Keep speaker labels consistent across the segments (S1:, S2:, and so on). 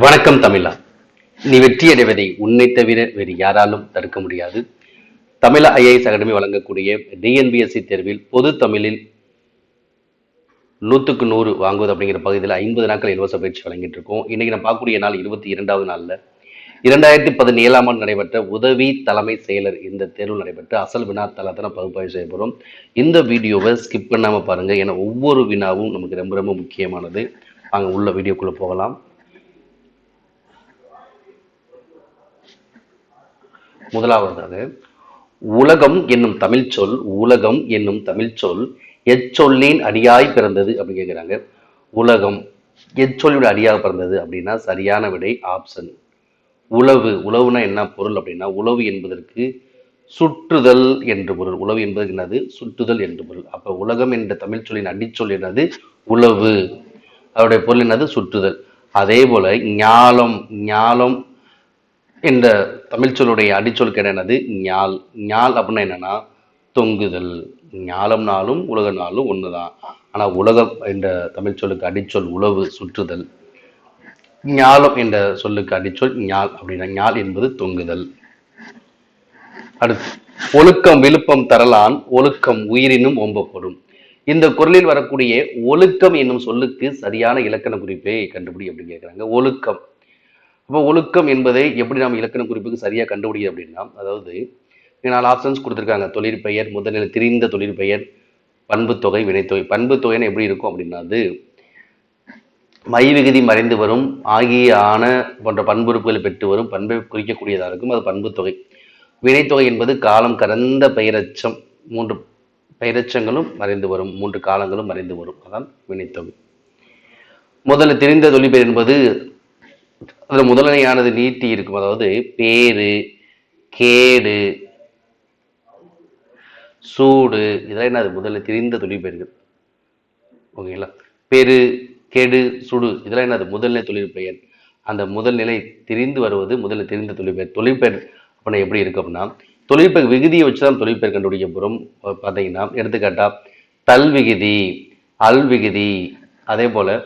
S1: வணக்கம் தமிழா. நீ வெற்றி அடைவதை உன்னை தவிர வேறு யாராலும் தடுக்க முடியாது. தமிழா ஐஏஎஸ் அகாடமி வழங்கக்கூடிய டிஎன்பிஎஸ்சி தேர்வில் பொது தமிழில் 100க்கு 100 வாங்குவது அப்படிங்கிற பகுதியில் 50 நாட்கள் இலவச பயிற்சி வழங்கிட்டு இருக்கோம். இன்னைக்கு நான் பார்க்கக்கூடிய நாள் 22வது நாள்ல 2017ஆம் ஆண்டு நடைபெற்ற உதவி தலைமை செயலர் இந்த தேர்வு நடைபெற்ற அசல் வினாத்தாளத்தை பகுப்பாய்வு செய்ய போறோம். இந்த வீடியோவை ஸ்கிப் பண்ணாம பாருங்க, ஏன்னா ஒவ்வொரு வினாவும் நமக்கு ரொம்ப ரொம்ப முக்கியமானது. வாங்க உள்ள வீடியோக்குள்ள போகலாம். முதலாவதாக, உலகம் என்னும் தமிழ் சொல் உலகம் என்னும் தமிழ் சொல் எச்சொல்லின் அடியாய் பிறந்தது அப்படின்னு கேட்கிறாங்க. உலகம் எச்சொல்லின் அடியாக பிறந்தது அப்படின்னா சரியான விடை ஆப்ஷன் உழவு. உழவுனா என்ன பொருள் அப்படின்னா, உழவு என்பதற்கு சுற்றுதல் என்று பொருள். உழவு என்பதற்கு என்னது? சுற்றுதல் என்று பொருள். அப்ப உலகம் என்ற தமிழ் சொல்லின் அடிச்சொல் என்னது? உழவு. அதோடைய பொருள் என்னது? சுற்றுதல். அதே போல ஞாலம், ஞாலம் இந்த தமிழ் சொல்லுடைய அடிச்சொல் என்னது? ஞால். ஞால் அப்படின்னா என்னன்னா தொங்குதல். ஞாலம் நாளும் உலக நாளும் ஒண்ணுதான். ஆனா உலகம் என்ற தமிழ் சொல்லுக்கு அடிச்சொல் உழவு, சுற்றுதல். ஞாலம் என்ற சொல்லுக்கு அடிச்சொல் ஞால் அப்படின்னா ஞால் என்பது தொங்குதல். அடுத்து, ஒழுக்கம் விழுப்பம் தரலான் ஒழுக்கம் உயிரினும் ஓம்பப்படும். இந்த குரலில் வரக்கூடிய ஒழுக்கம் என்னும் சொல்லுக்கு சரியான இலக்கண குறிப்பை கண்டுபிடி அப்படின்னு கேட்கிறாங்க. ஒழுக்கம். அப்போ ஒழுக்கம் என்பதை எப்படி நாம் இலக்கண குறிப்புக்கு சரியாக கண்டுபிடிக்கும் அப்படின்னா, அதாவது 4 ஆப்ஷன்ஸ் கொடுத்துருக்காங்க. தொழிற்பெயர், முதல்நிலை திரிந்த தொழிற்பெயர், பண்புத்தொகை, வினைத்தொகை. பண்புத்தொகைன்னு எப்படி இருக்கும் அப்படின்னா, அது மை விகுதி மறைந்து வரும், ஆகிய ஆன போன்ற பண்புறுப்புகளை பெற்று வரும் பண்பை குறிக்கக்கூடியதாக இருக்கும். அது பண்புத்தொகை. வினைத்தொகை என்பது காலம் கடந்த பெயரச்சம். 3 பெயரச்சங்களும் மறைந்து வரும், 3 காலங்களும் மறைந்து வரும். அதான் வினைத்தொகை. முதல்ல தெரிந்த தொழிற்பெயர் என்பது அதுல முதலனையானது நீட்டி இருக்கும். அதாவது பேரு, கேடு, சூடு, இதெல்லாம் என்னது? முதல்ல தெரிந்த தொழிற்பெயர்கள். ஓகேங்களா? பெரு, கெடு, சுடு, இதெல்லாம் என்னது? முதல்நிலை தொழிற்பெயர். அந்த முதல் நிலை தெரிந்து வருவது முதல்ல தெரிந்த தொழிற்பெயர். தொழிற்பெயர் அப்படின்னா எப்படி இருக்கு அப்படின்னா, தொழிற்பெயர் விகுதியை வச்சுதான் தொழிற்பெயர் கண்டுபிடிக்க போறோம். பார்த்தீங்கன்னா எடுத்துக்காட்டா தல் விகுதி, அல் விகுதி, அதே போல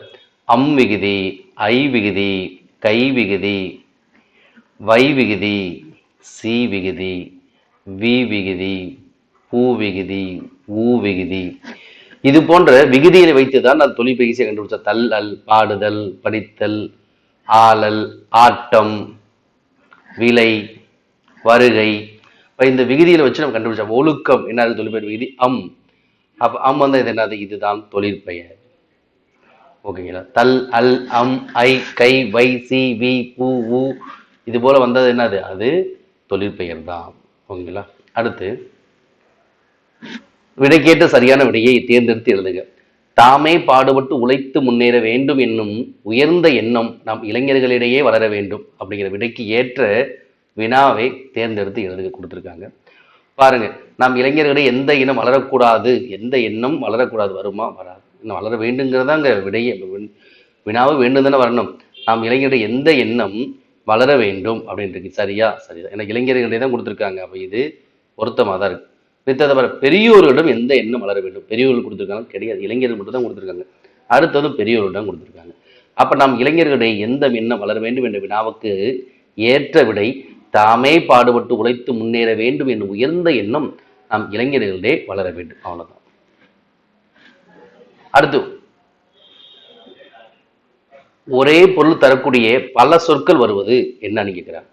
S1: அம் விகுதி, ஐ விகுதி, கை விகுதி, வை விகுதி, சி விகுதி, வி விகுதி, பூ விகுதி, ஊ விகுதி, இது போன்ற விகுதிகளை வைத்துதான் நான் தொழிற்பயிற்சியை கண்டுபிடிச்ச. தல் அல், பாடுதல், படித்தல், ஆளல், ஆட்டம், விலை, வருகை. இந்த விகுதிகளை வச்சு நம்ம கண்டுபிடிச்சோம். ஒழுக்கம் என்னது? தொழிற்பெயர் விகுதி அம். அப்ப அம் வந்து இது என்னது? இதுதான் தொழிற்பெயர். ஓகேங்களா? தல் அல் அம் ஐ கை வை சி வி பூ ஊ, இது போல வந்தது என்னது? அது தொழிற்பெயர் தான். ஓகேங்களா? அடுத்து, விடைக்கேற்ற சரியான விடையை தேர்ந்தெடுத்து எழுதுக. தாமே பாடுபட்டு உழைத்து முன்னேற வேண்டும் என்னும் உயர்ந்த எண்ணம் நம் இளைஞர்களிடையே வளர வேண்டும் அப்படிங்கிற விடைக்கு ஏற்ற வினாவை தேர்ந்தெடுத்து எழுதுக கொடுத்துருக்காங்க. பாருங்க, நாம் இளைஞர்களிடையே எந்த இனம் வளரக்கூடாது, எந்த எண்ணம் வளரக்கூடாது, வருமா? வராது. இன்னும் வளர வேண்டுங்கிறதா அங்க விடையே. வினாவும் வேண்டும் தானே வரணும். நாம் இளைஞருடைய எந்த எண்ணம் வளர வேண்டும் அப்படின்றது சரியா? சரிதான். ஏன்னா இளைஞர்களிடையே தான் கொடுத்துருக்காங்க. அப்ப இது பொருத்தமாக தான் இருக்கு. மித்ததை பெரியோர்களிடம் எந்த எண்ணம் வளர வேண்டும், பெரியோர்கள் கொடுத்துருக்காங்க கிடையாது, இளைஞர்கள் மட்டும் தான் கொடுத்துருக்காங்க. அடுத்தது பெரியோர்களிடம் கொடுத்துருக்காங்க. அப்ப நாம் இளைஞர்களுடைய எந்த எண்ணம் வளர வேண்டும் என்ற வினாவுக்கு ஏற்ற விடை தாமே பாடுபட்டு உழைத்து முன்னேற வேண்டும் என்னும் உயர்ந்த எண்ணம் நாம் இளைஞர்களிடையே வளர வேண்டும். அவ்வளவுதான். அடுத்து, ஒரே பொருள் தரக்கூடிய பல சொற்கள் வருவது என்னன்னு கேட்கிறார்.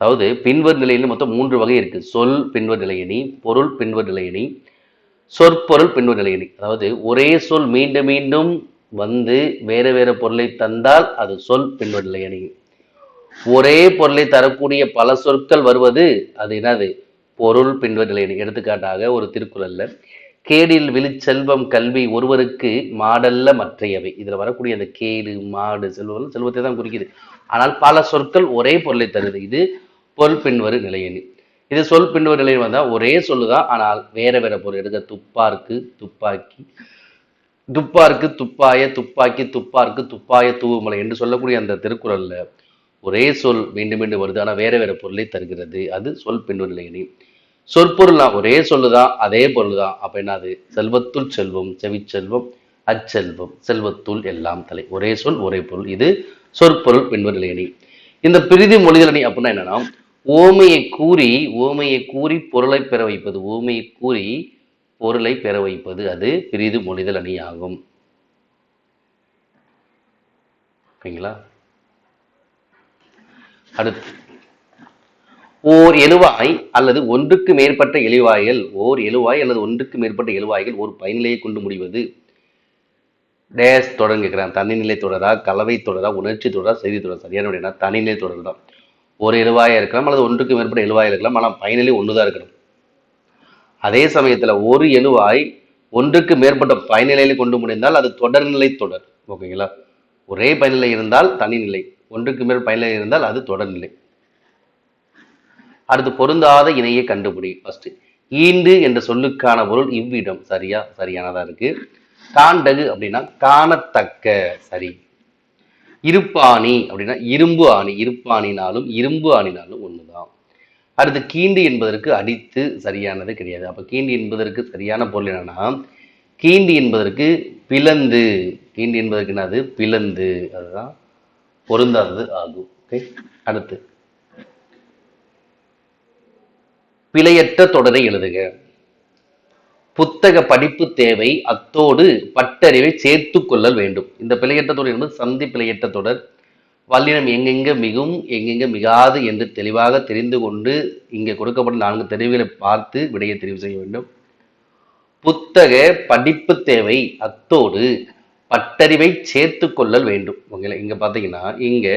S1: அதாவது பின்வர் நிலையில மொத்தம் 3 வகை இருக்கு. சொல் பின்வர் நிலையணி, பொருள் பின்வர் நிலையணி, சொற்பொருள் பின்வர் நிலையணி. அதாவது ஒரே சொல் மீண்டும் மீண்டும் வந்து வேற வேற பொருளை தந்தால் அது சொல் பின்வர் நிலையணி. ஒரே பொருளை தரக்கூடிய பல சொற்கள் வருவது அது என்னது? பொருள் பின்வர் நிலையணி. எடுத்துக்காட்டாக ஒரு திருக்குறள்ல கேடில் விழுச்செல்வம் கல்வி ஒருவருக்கு மாடல்ல மற்றையவை. இதுல வரக்கூடிய அந்த கேடு, மாடு, செல்வம் செல்வத்தை தான் குறிக்குது. ஆனால் பல சொற்கள் ஒரே பொருளை தருது. இது பொருள் பின்வரு நிலையணி. இது சொல் பின்வரு நிலையணி வந்தா ஒரே சொல்லுதான், ஆனால் வேற வேற பொருள். எடுக்க துப்பார்க்கு துப்பாக்கி, துப்பார்க்கு துப்பாய, துப்பாக்கி துப்பார்க்கு துப்பாய தூவுமலை என்று சொல்லக்கூடிய அந்த திருக்குறள்ல ஒரே சொல் மீண்டும் மீண்டும் வருது, ஆனா வேற வேற பொருளை தருகிறது. அது சொல் பின்வரு நிலையணி. சொற்பொருள்னா ஒரே சொல்லுதான், அதே பொருள் தான். அப்ப என்னது? செல்வத்துள் செல்வம், செவிச்செல்வம், அச்செல்வம், செல்வத்துள் எல்லாம் தலை. ஒரே சொல் ஒரே பொருள். இது சொற்பொருள் பின்வரும் நிலையணி. இந்த பிரிதி மொழிதல் அணி அப்படின்னா என்னன்னா, ஓமையை கூறி பொருளை பெற வைப்பது. ஓமையை கூறி பொருளை பெற வைப்பது அது பிரிது மொழிதல் அணி ஆகும். ஓகேங்களா? அடுத்து, ஓர் எழுவாய் அல்லது ஒன்றுக்கு மேற்பட்ட எழுவாய்கள் ஒரு பயனிலையை கொண்டு முடிவது. டேஸ் தொடர் கேட்கிறேன். தனிநிலை தொடரா, கலவை தொடரா, உணர்ச்சி தொடரா, செய்தி தொடர்? சரியான விடைனா தனிநிலை தொடர் தான். ஒரு எழுவாயா இருக்கலாம் அல்லது ஒன்றுக்கு மேற்பட்ட எழுவாயா இருக்கலாம், ஆனால் பயனிலை ஒண்ணுதான் இருக்கணும். அதே சமயத்துல ஒரு எழுவாய் ஒன்றுக்கு மேற்பட்ட பயனிலையில கொண்டு முடிந்தால் அது தொடர்நிலை தொடர். ஓகேங்களா? ஒரே பயனிலை இருந்தால் தனிநிலை, ஒன்றுக்கு மேல் பயனிலை இருந்தால் அது தொடர்நிலை. அடுத்து, பொருந்தாத இணையை கண்டுபிடி. ஃபர்ஸ்ட், ஈண்டு என்ற சொல்லுக்கான பொருள் இவ்விடம். சரியானதா இருக்கு. காண்டகு அப்படின்னா காணத்தக்க. சரி. இருப்பாணி அப்படின்னா இரும்பு ஆணி. இருப்பாணினாலும் இரும்பு ஆணினாலும் ஒண்ணுதான். அடுத்து, கீண்டு என்பதற்கு அடித்து. சரியானது கிடையாது. அப்ப கீண்டு என்பதற்கு சரியான பொருள் என்னன்னா, கீண்டு என்பதற்கு பிளந்து. கீண்டு என்பதற்கு என்னது? பிளந்து. அதுதான் பொருந்தாதது ஆகும். ஓகே. அடுத்து, பிழையற்ற தொடரை எழுதுக. புத்தக படிப்பு தேவை, அத்தோடு பட்டறிவை சேர்த்து கொள்ளல் வேண்டும். இந்த பிழையற்ற தொடர் என்பது சந்தி பிழையற்ற தொடர். வல்லினம் எங்கெங்க மிகும் எங்கெங்க மிகாது என்று தெளிவாக தெரிந்து கொண்டு இங்கே கொடுக்கப்பட்ட 4 தெரிவுகளை பார்த்து விடையை தெரிவு செய்ய வேண்டும். புத்தக படிப்பு தேவை, அத்தோடு பட்டறிவை சேர்த்து கொள்ளல் வேண்டும். ஓகேங்களா? இங்க பாத்தீங்கன்னா இங்க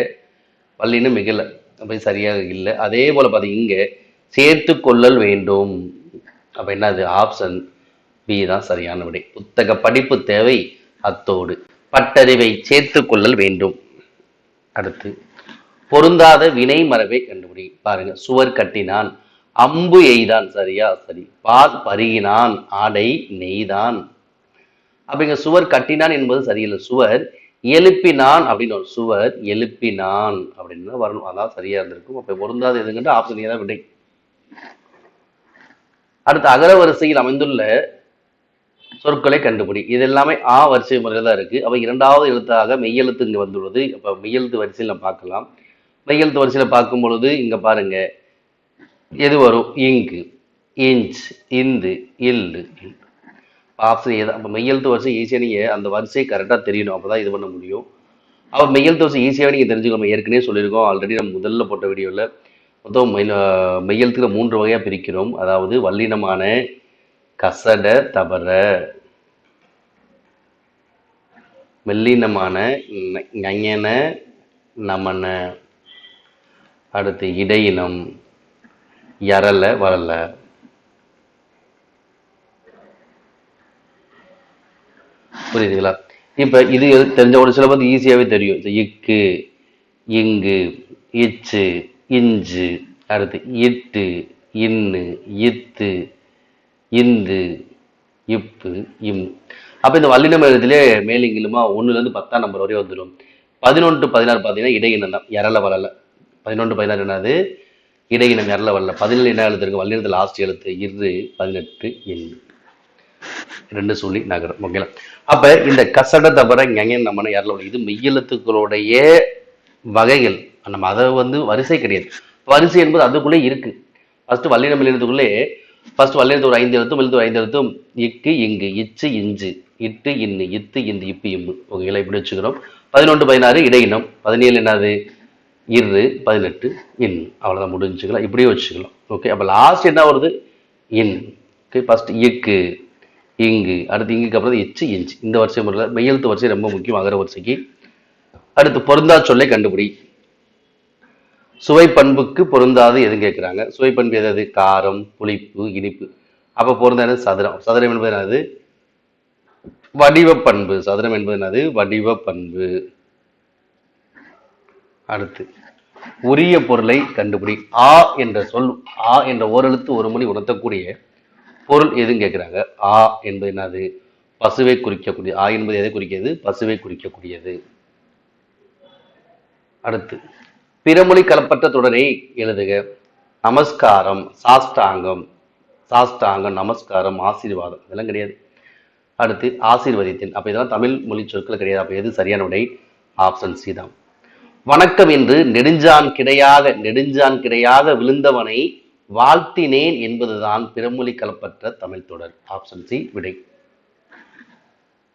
S1: வல்லினம் மிகல, அப்ப சரியாக இல்லை. அதே போல பாத்தீங்க இங்க சேர்த்து கொள்ளல் வேண்டும். அப்ப என்னது? ஆப்ஷன் பி தான் சரியான விடை. புத்தக படிப்பு தேவை, அத்தோடு பட்டறிவை சேர்த்து கொள்ளல் வேண்டும். அடுத்து, பொருந்தாத வினை மரபை கண்டுபிடி. பாருங்க, சுவர் கட்டினான், அம்பு எய்தான். சரியா? சரி. பால் பருகினான், ஆடை நெய்தான். அப்ப இங்க சுவர் கட்டினான் என்பது சரியில்லை. சுவர் எழுப்பினான் அப்படின்னு, சுவர் எழுப்பினான் அப்படின்னு வரணும். அதான் சரியா இருந்திருக்கும். அப்ப பொருந்தாத எதுங்கிட்ட ஆப்ஷன் ஏதாவது விடை. அடுத்து, அகர வரிசையில் அமைந்துள்ள சொற்களை கண்டுபிடி. இது எல்லாமே ஆ வரிசை முறையில் தான் இருக்கு. அப்ப 2வது எழுத்தாக மெய்யெழுத்து இங்க வந்துள்ளது. அப்ப மெய்யெழுத்து வரிசையில் நம்ம பார்க்கலாம். மெய்யெழுத்து வரிசையில பார்க்கும் பொழுது இங்க பாருங்க எது வரும்? இங்கு, இஞ்ச், இந்து, இல்லு. ஆப்ஷன் ஏதான். அப்ப மெய்யெழுத்து வரிசை ஈஸியா நீங்க அந்த வரிசையை கரெக்டா தெரியணும். அப்பதான் இது பண்ண முடியும். அப்ப மெய்யெழுத்து வரிசை ஈஸியாவே நீங்க தெரிஞ்சுக்கணும். ஏற்கனவே சொல்லியிருக்கோம் ஆல்ரெடி, நம்ம முதல்ல போட்ட வீடியோல மொத்தம் மெய்யெழுத்துல 3 வகையா பிரிக்கிறோம். அதாவது வல்லினமான, கசட, தபர, மெல்லினமான ஞன, நமன, அடுத்து இடையினம் யரல, வரல. புரியுதுங்களா? இப்ப இது தெரிஞ்ச ஒரு சில பேருக்கு ஈஸியாவே தெரியும். இக்கு, இங்கு, இச்சு, இஞ்சு, அடுத்து இட்டு, இன்னு, இத்து, இந்து, இப்பு, இம். அப்ப இந்த வல்லினம் எழுதிலே மேலிங்கிலுமா 1ல இருந்து 10ஆம் நம்பர் வரை வந்துடும். 11 16 பார்த்தீங்கன்னா இடையினம் தான், யரல வரல. 11 16 என்னது? இடையினம், யரல வரல. 17 என்ன எழுத்து இருக்கு? வல்லினத்துல லாஸ்ட் எழுத்து இரு. 18 எண். 2 சொல்லி நகரம். ஓகேங்களா? அப்ப இந்த கசட, தபர, ஞஞன், நமன, யரல வரல இது மெய்யெழுத்துக்களுடைய வகைகள். நம்ம அதை வரிசை கிடையாது. வரிசை என்பது அதுக்குள்ளே இருக்கு. ஃபர்ஸ்ட் வல்லினம் எழுத்துக்குள்ளே ஃபர்ஸ்ட் வல்லினத்து ஒரு 5 எழுத்தும், எழுத்து 5 எழுத்தும். இக்கு, இங்கு, இச்சு, இஞ்சு, இட்டு, இன்னு, இத்து, இந்து, இப்பு, இம்மு. ஓகேங்களா? இப்படி வச்சுக்கிறோம். 11 16 இடையினம். 17 என்னது? இரு. 18 இன். அவ்வளவுதான், முடிஞ்சுக்கலாம். இப்படியே வச்சுக்கலாம். ஓகே. அப்ப லாஸ்ட் என்ன வருது? இன். ஓகே. ஃபர்ஸ்ட் இக்கு, இங்கு, அடுத்து இங்குக்கு அப்புறம் இச்சு, இஞ்சு. இந்த வரிசை முறையில் மெய்யெழுத்து வரிசை ரொம்ப முக்கியம் அகர வரிசைக்கு. அடுத்து, பொருந்தா சொல்லை கண்டுபிடி. சுவை பண்புக்கு பொருந்தாது எதுவும் கேட்கிறாங்க. சுவை பண்பு எதாவது? காரம், புளிப்பு, இனிப்பு. அப்ப பொருந்தாது சதுரம். சதுரம் என்பது என்னது? வடிவ பண்பு. சதுரம் என்பது என்னது? வடிவ பண்பு. அடுத்து, உரிய பொருளை கண்டுபிடி. ஆ என்ற சொல், ஆ என்ற ஓரெழுத்து ஒரு மொழி உணர்த்தக்கூடிய பொருள் எதுவும் கேட்கிறாங்க. ஆ என்பது என்னது? பசுவை குறிக்கக்கூடிய. ஆ என்பது எதை குறிக்கிறது? பசுவை குறிக்கக்கூடியது. அடுத்து, பிறமொழி கலப்பற்ற தொடரை எழுதுக. நமஸ்காரம், சாஷ்டாங்கம், சாஷ்டாங்கம், நமஸ்காரம், ஆசீர்வாதம் இதெல்லாம் கிடையாது. அடுத்து, ஆசீர்வதித்தேன். அப்ப இதெல்லாம் தமிழ் மொழி சொற்கள் கிடையாது. அப்ப எது சரியான விடை? ஆப்ஷன் சி தான். வணக்கம் என்று நெடுஞ்சான் கிடையாக விழுந்தவனை வாழ்த்தினேன் என்பதுதான் பிறமொழி கலப்பற்ற தமிழ் தொடர். ஆப்ஷன் சி விடை.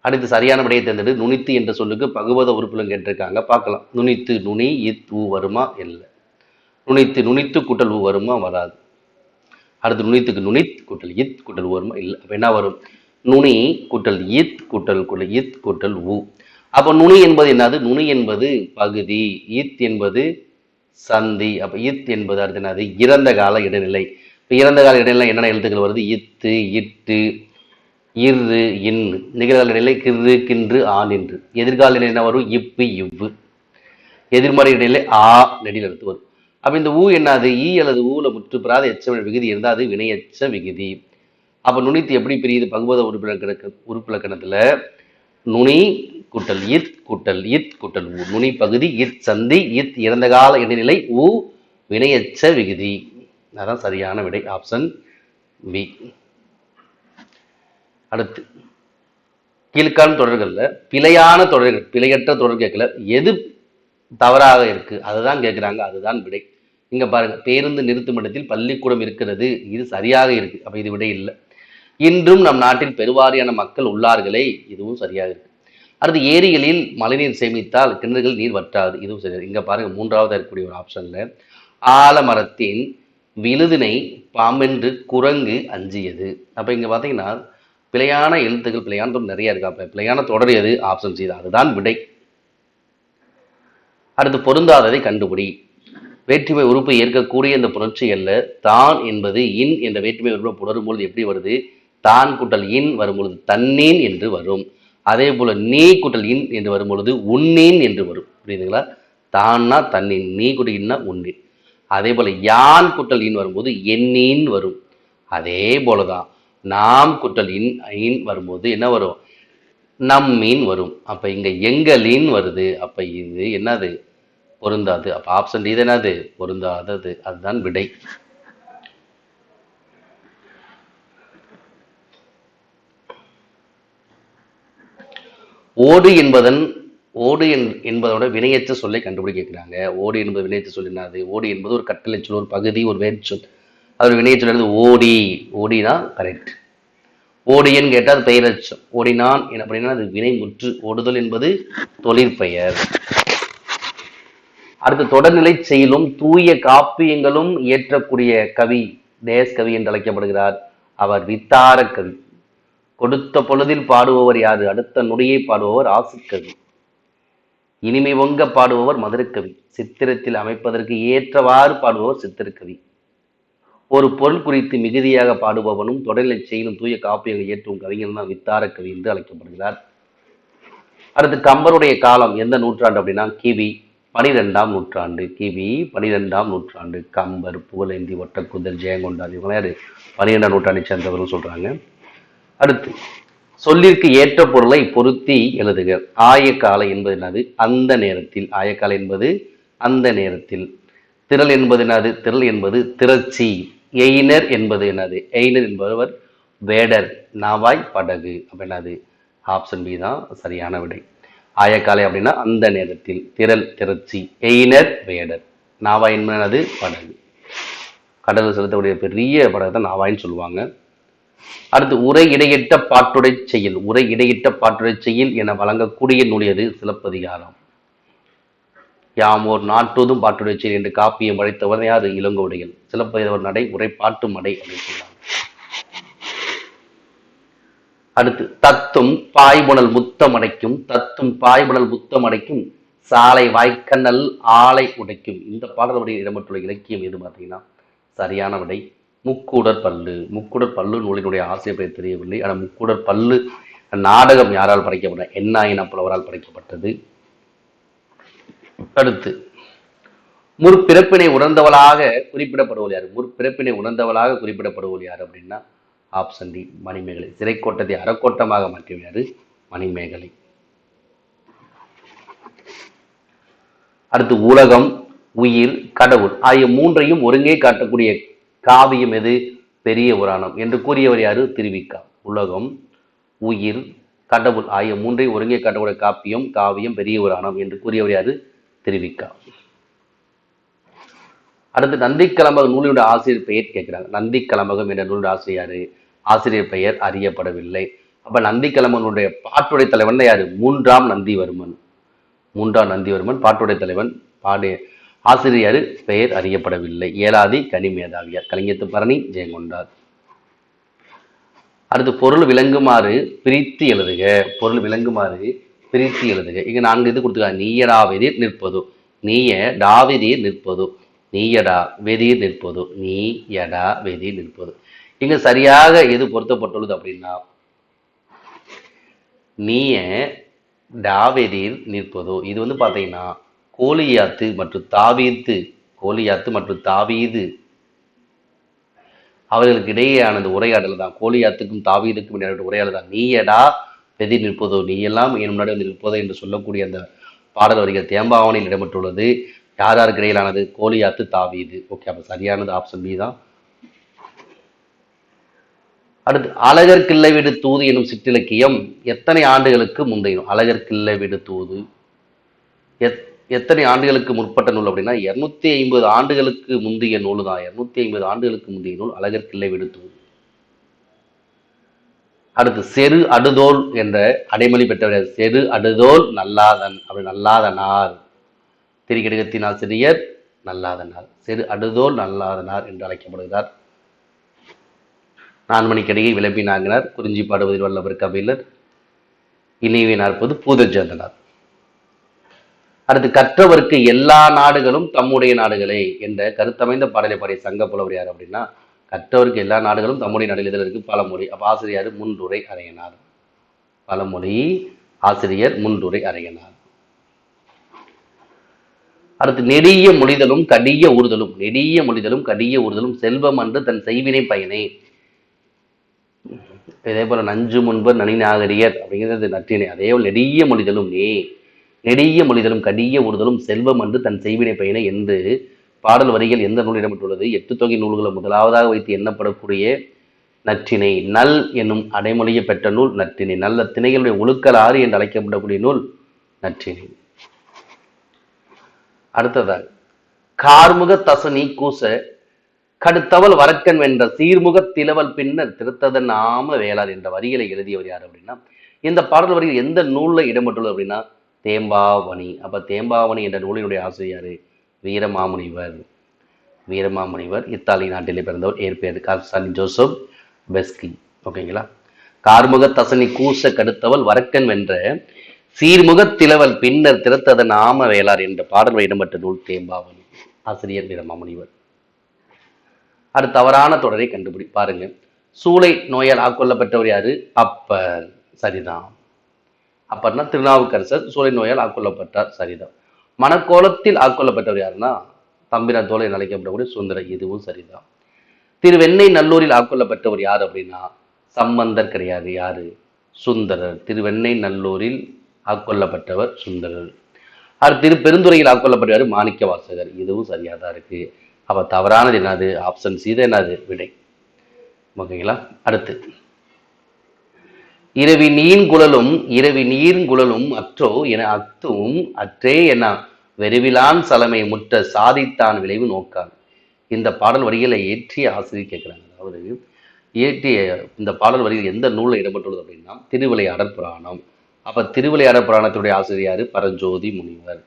S1: அடுத்து சரியான விடையை தேர்ந்தெடு. நுனித்து என்ற சொல்லுக்கு பகுபத உறுப்புலம் கேட்டிருக்காங்க, பார்க்கலாம். நுனித்து நுனி இத் ஊ வருமா? இல்லை. நுனித்து கூட்டல் ஊ வருமா? வராது. அடுத்து நுனித்துக்கு நுனித் கூட்டல் இத் கூட்டல் ஊ வருமா? இல்லை. அப்ப என்ன வரும்? நுனி கூட்டல் இத் கூட்டல் ஊ. அப்ப நுனி என்பது என்னது? நுனி என்பது பகுதி, இத் என்பது சந்தி. அப்ப இத் என்பது அடுத்து என்னது? இறந்த கால இடைநிலை. இப்ப இறந்த கால இடைநிலை என்னென்ன எழுத்துக்கள் வருது? இத்து, இட்டு, இரு, இன். நிகழ்கால இடைநிலை கிரு, கின்று, ஆன் என்று. எதிர்கால இடைநிலை என்ன வரும்? இப்பு, இவ்வு. எதிர்மறை இடைநிலை ஆ நெடில் எடுத்து வரும். அப்ப இந்த ஊ என்னது? ஈ அல்லது ஊல முற்று பெறாத எச்ச விகுதி இருந்தால் அது வினையச்ச விகுதி. அப்ப நுனித்து எப்படி பிரியுது? பகுபத உறுப்பிலக்கணத்துல நுனி கூட்டல் இத் கூட்டல் ஊ. நுனி பகுதி, இத் சந்தி, இத் இறந்த கால இடைநிலை, ஊ வினையச்ச விகுதி. அதான் சரியான விடை. Option B. அடுத்து கீழ்காணும் தொடர்கள்ல பிழையான தொடர்கள், பிழையற்ற தொடர் கேட்கல, எது தவறாக இருக்கு அதுதான் கேட்கிறாங்க, அதுதான் விடை. இங்க பாருங்க, பேருந்து நிறுத்தும் இடத்தில் பள்ளிக்கூடம் இருக்கிறது, இது சரியாக இருக்கு. அப்ப இது விடை இல்லை. இன்றும் நம் நாட்டில் பெருவாரியான மக்கள் உள்ளார்களே, இதுவும் சரியாக இருக்கு. அடுத்து ஏரிகளில் மழைநீர் சேமித்தால் கிணறுகள் நீர் வற்றாது, இதுவும் சரியாக. இங்க பாருங்க, மூன்றாவது இருக்கக்கூடிய ஒரு ஆப்ஷன்ல ஆலமரத்தின் விழுதினை பாம்பென்று குரங்கு அஞ்சியது. அப்ப இங்க பாத்தீங்கன்னா பிழையான எழுத்துக்கள், பிழையான தொடர் நிறைய இருக்கு. அப்ப பிழையான தொடர் எது? ஆப்ஷன் சி தான், அதுதான் விடை. அடுத்து பொருந்தாததை கண்டுபிடி. வேற்றுமை உறுப்பு ஏற்கக்கூடிய இந்த புணர்ச்சி அல்ல. தான் என்பது இன் என்ற வேற்றுமை உறுப்பு புணரும் பொழுது எப்படி வருது? தான் கூட்டல் இன் வரும்பொழுது தன்னீன் என்று வரும். அதே போல நீ கூட்டல் இன் என்று வரும்பொழுது உன்னீன் என்று வரும். புரியுதுங்களா? தான்னா தன்னின், நீ கூட்டல் இன்னா உன்னின். அதே போல யான் கூட்டல் இன் வரும்போது எண்ணின் வரும். அதே போலதான் நாம் கூட்டல் இன் வரும்போது என்ன வரும்? நம்மீன் வரும். அப்ப இங்க எங்களின் வருது. அப்ப இது என்னது? பொருந்தாது. அப்ப ஆப்ஷன் டி என்னது? பொருந்தாதது. அதுதான் விடை. ஓடு என்பதோட வினையற்ற சொல்லை கண்டுபிடி கேட்கிறாங்க. ஓடு என்பது வினையற்ற சொல் என்னது? ஓடி என்பது ஒரு கட்டளை சொல், ஒரு பகுதி, ஒரு வேர்ச்சொல். அது வினையச்சொல் ஓடி. ஓடினா கரெக்ட். ஓடியன்னு கேட்டால் அது பெயரச்சம். ஓடினான் அப்படின்னா அது வினை முற்று. ஓடுதல் என்பது தொழிற்பெயர். அடுத்து தொடர்நிலை செயலும் தூய காப்பியங்களும் இயற்றக்கூடிய கவி தேஸ் கவி என்று அழைக்கப்படுகிறார். அவர் வித்தார கவி. கொடுத்த பொழுதில் பாடுபவர் யாரு? அடுத்த நொடியை பாடுபவர் ஆசுக்கவி. இனிமை பொங்க பாடுபவர் மதுரக்கவி. சித்திரத்தில் அமைப்பதற்கு ஏற்றவாறு பாடுபவர் சித்திரக்கவி. ஒரு பொருள் குறித்து மிகுதியாக பாடுபவனும் தொடர்நிலை செயலும் தூய காப்பியங்கள் இயற்றும் கவிஞர் தான் வித்தார கவி என்று அழைக்கப்படுகிறார். அடுத்து கம்பருடைய காலம் எந்த நூற்றாண்டு அப்படின்னா கிபி 12ஆம் நூற்றாண்டு. கிபி 12ஆம் நூற்றாண்டு. கம்பர், புகழேந்தி, ஒட்டக்குதல், ஜெயங்கொண்டார் இவங்க யாரு? 12ஆம் நூற்றாண்டை சேர்ந்தவர்கள் சொல்றாங்க. அடுத்து சொல்லிற்கு ஏற்ற பொருளை பொருத்தி எழுதுக. ஆயக்காலை என்பது என்னது? அந்த நேரத்தில். ஆயக்காலை என்பது அந்த நேரத்தில். திரள் என்பது என்னது? திரள் என்பது திரட்சி. எயினர் என்பது என்னது? எயினர் என்பவர் வேடர். நாவாய் படகு. அப்ப என்னது? ஆப்ஷன் பி தான் சரியான விடை. ஆயக்காலை அப்படின்னா அந்த நேரத்தில். திரள் திரட்சி. எயினர் வேடர். நாவாய் என்பது படகு. கடலில் செலுத்தக்கூடிய பெரிய படகு தான் நாவாயின்னு சொல்லுவாங்க. அடுத்து உரை இடையிட்ட பாட்டுடை செயல். உரை இடையிட்ட பாட்டுடை செயல் என வழங்கக்கூடிய நூல் எது? சிலப்பதிகாரம். யாமோர் நாட்டுவதும் பாட்டுடை செயல் என்று காப்பியம் படைத்தவர் யாரு? இளங்கோவடிகள். சிலப்பதிகார நடை உரை பாட்டு மடை அப்படின்னு சொல்றாங்க. அடுத்து தத்தும் பாய்புணல் முத்தம் அடைக்கும். தத்தும் பாய்புணல் முத்தம் அடைக்கும் சாலை வாய்க்கண்ணல் ஆலை உடைக்கும். இந்த பாடலுடைய இடம்பெற்றுள்ள இலக்கியம் எது பார்த்தீங்கன்னா சரியான விடை முக்கூடர் பல்லு. முக்கூடர் பல்லு நூலினுடைய ஆசிரியர் தெரியவில்லை. ஆனால் முக்கூடர் பல்லு நாடகம் யாரால் படைக்கப்பட்ட? எண்ணாயின புலவரால் படைக்கப்பட்டது. அடுத்து முற்பிறப்பினை உணர்ந்தவளாக குறிப்பிடப்படுவது யார்? முற்பிறப்பினை உணர்ந்தவளாக குறிப்பிடப்படுவது யார் அப்படின்னா ஆப்ஷன் டி மணிமேகலை. சிறைக்கோட்டத்தை அறக்கோட்டமாக மாற்றியவர் யாரு? மணிமேகலை. அடுத்து உலகம், உயிர், கடவுள் ஆகிய மூன்றையும் ஒருங்கே காட்டக்கூடிய காவியம் எது? பெரிய புராணம் என்று கூறியவர் யாரு? திருவிக்கா. உலகம், உயிர், கடவுள் ஆகிய மூன்றையும் ஒருங்கே காட்டக்கூடிய காவியம் பெரிய புராணம் என்று கூறியவர் யாரு? திருவிக்கா. அடுத்து நந்தி கலம்பகம் நூலினுடைய ஆசிரியர் பெயர் கேட்கிறாங்க. நந்தி கலம்பகம் என்ற நூலுடைய ஆசிரியர் ஆசிரியர் பெயர் அறியப்படவில்லை. அப்ப நந்தி கலம்பகனுடைய பாட்டுடை தலைவன் யாரு? மூன்றாம் நந்திவர்மன். மூன்றாம் நந்திவர்மன் பாட்டுடை தலைவன். பாடிய ஆசிரியர் பெயர் அறியப்படவில்லை. ஏலாதி கனிமேதாவியார். கலிங்கத்து பரணி ஜெயங்கொண்டார். அடுத்து பொருள் விளங்குமாறு பிரித்து எழுதுக. பொருள் விளங்குமாறு பிரித்து எழுதுக. இங்க 4 இது கொடுத்துருக்காங்க. நீயடா வெதிர் நிற்பதோ, நீய டாவெதிர் நிற்பதோ, நீயடா வெதிர் நிற்பதோ, நீயடா வெதிர் நிற்பதோ. இங்க சரியாக எது பொருத்தப்பட்டுள்ளது அப்படின்னா நீய டாவெதிர் நிற்பதோ. இது வந்து பாத்தீங்கன்னா கோலியாத்து மற்றும் தாவீது, கோலியாத்து மற்றும் தாவீது அவர்களுக்கு இடையேயானது உரையாடல் தான். கோலியாத்துக்கும் தாவீதுக்கும் இடையான உரையாடல் தான். நீயடா வெதிர் நிற்பதோ, நீ எல்லாம் என் முன்னாடி வந்து நிற்பதோ என்று சொல்லக்கூடிய அந்த பாடல் வரிகள் தேம்பாவனையில் இடம்பெற்றுள்ளது. யார் யாருக்கு இடையிலானது? கோலியாத்து தாவீது. ஓகே, அப்ப சரியானது ஆப்ஷன் பி தான். அடுத்து அழகர் கிள்ளை வீடு தூது எனும் சிற்றிலக்கியம் எத்தனை ஆண்டுகளுக்கு முந்தைய? அழகர் கிள்ளை வீடு தூது எத்தனை ஆண்டுகளுக்கு முற்பட்ட நூல் அப்படின்னா 250 ஆண்டுகளுக்கு முந்தைய நூல் தான். 250 ஆண்டுகளுக்கு முந்தைய நூல் அழகர் கிள்ளை வீடு தூது. அடுத்து செரு அடுதோல் என்ற அடைமொழி பெற்றவர். செரு அடுதோல் நல்லாதன் அப்படி நல்லாதனார். திரிகடுகத்தின் ஆசிரியர் நல்லாதனார். செரு அடுதோல் நல்லாதனார் என்று அழைக்கப்படுகிறார். 4 மணிக்கடிகை விளம்பினாங்கினார். குறிஞ்சி பாடுவதில் வல்லவர் கபிலர். இணைவை நாற்பது பூதச்சேந்தனார். அடுத்து கற்றவருக்கு எல்லா நாடுகளும் தம்முடைய நாடுகளே என்ற கருத்தமைந்த பாடலை பாடிய சங்க புலவர் யார் அப்படின்னா கற்றவருக்கு எல்லா நாடுகளும் தம்முடைய நாடுகள். இதில் இருக்கு பழமொழி. அப்ப ஆசிரியர் முன்றுரை அறையனார். பழமொழி ஆசிரியர் முன்றுரை அறையனார். அடுத்து நெடிய மொழிதலும் கடிய ஊறுதலும். நெடிய மொழிதலும் கடிய ஊறுதலும் செல்வம் அன்று தன் செய்வினை பயனே. இதே போல நஞ்சு முன்பர் நனிநாகரியர் அப்படிங்கிறது நற்றினை. அதே போல் நெடிய மொழிதலும் நெடிய மொழிதலும் கடிய ஊறுதலும் செல்வம் அன்று தன் செய்வினை பயனை என்று பாடல் வரிகள் எந்த நூல் இடம்பெற்றுள்ளது? 8 தொகை நூல்களை முதலாவதாக வைத்து எண்ணப்படக்கூடிய நற்றினை. நல் என்னும் அடைமொழியை பெற்ற நூல் நற்றினை. நல்ல திணைகளுடைய ஒழுக்கலாறு என்று அழைக்கப்படக்கூடிய நூல் நற்றினை. அடுத்ததாக கார்முக தசனி கூச கடுத்தவள் வரக்கன் வென்ற சீர்முக திலவல் பின்னர் திருத்ததன் நாம வேளார் என்ற வரிகளை எழுதியவர் யார் அப்படின்னா இந்த பாடல் வரிகள் எந்த நூல்ல இடம்பெற்றுள்ளது அப்படின்னா தேம்பாவணி. அப்ப தேம்பாவணி என்ற நூலினுடைய ஆசிரியர் வீரமாமுனிவர். வீரமாமுனிவர் இத்தாலி நாட்டிலே பிறந்தவர். ஏற்பேர் கான்ஸ்டாண்டின் ஜோசப் பெஸ்கி. ஓகேங்களா. கார்முக தசனி கூச கடுத்தவள் வரக்கன் வென்ற சீர்முக திலவல் பின்னர் திறத்ததன் நாம வேளார் என்ற பாடல் இடம்பெற்ற நூல் தேம்பாவணி. ஆசிரியர் வீரமாமுனிவர். அடுத்து தவறான தொடரை கண்டுபிடி. பாருங்க. சூளை நோயால் ஆட்கொள்ளப்பட்டவர் யாரு? அப்பர். சரிதான். அப்பர்னா திருநாவுக்கரசர் சூளை நோயால் ஆட்கொள்ளப்பட்டார். சரிதான். மணக்கோலத்தில் ஆட்கொள்ளப்பட்டவர் யாருன்னா தம்பிரான் தோலை அழைக்கப்படக்கூடிய சுந்தரர். இதுவும் சரிதான். திருவெண்ணை நல்லூரில் ஆட்கொள்ளப்பட்டவர் யார் அப்படின்னா சம்பந்தர் கிடையாது. யாரு? சுந்தரர். திருவெண்ணை நல்லூரில் ஆட்கொள்ளப்பட்டவர் சுந்தரர். அடுத்து திருப்பெருந்துறையில் ஆட்கொள்ளப்பட்டவர் மாணிக்க வாசகர். இதுவும் சரியாதான் இருக்கு. அப்ப தவறானது என்னது? ஆப்ஷன் சி தான் என்னது விடை. ஓகேங்களா. அடுத்து இரவி நீர்குழலும் அற்றோ என அத்தும் அற்றே என வெறுவிலான் சலமை முற்ற சாதித்தான் விளைவு நோக்கான். இந்த பாடல் வரிகளை இயற்றிய ஆசிரியர் கேட்கிறாங்க. அதாவது இயற்றிய இந்த பாடல் வரிகள் எந்த நூலில் இடம்பெற்றுள்ளது அப்படின்னா திருவிளையாடல் புராணம். அப்ப திருவிளையாடல் புராணத்துடைய ஆசிரியர் பரஞ்சோதி முனிவர்.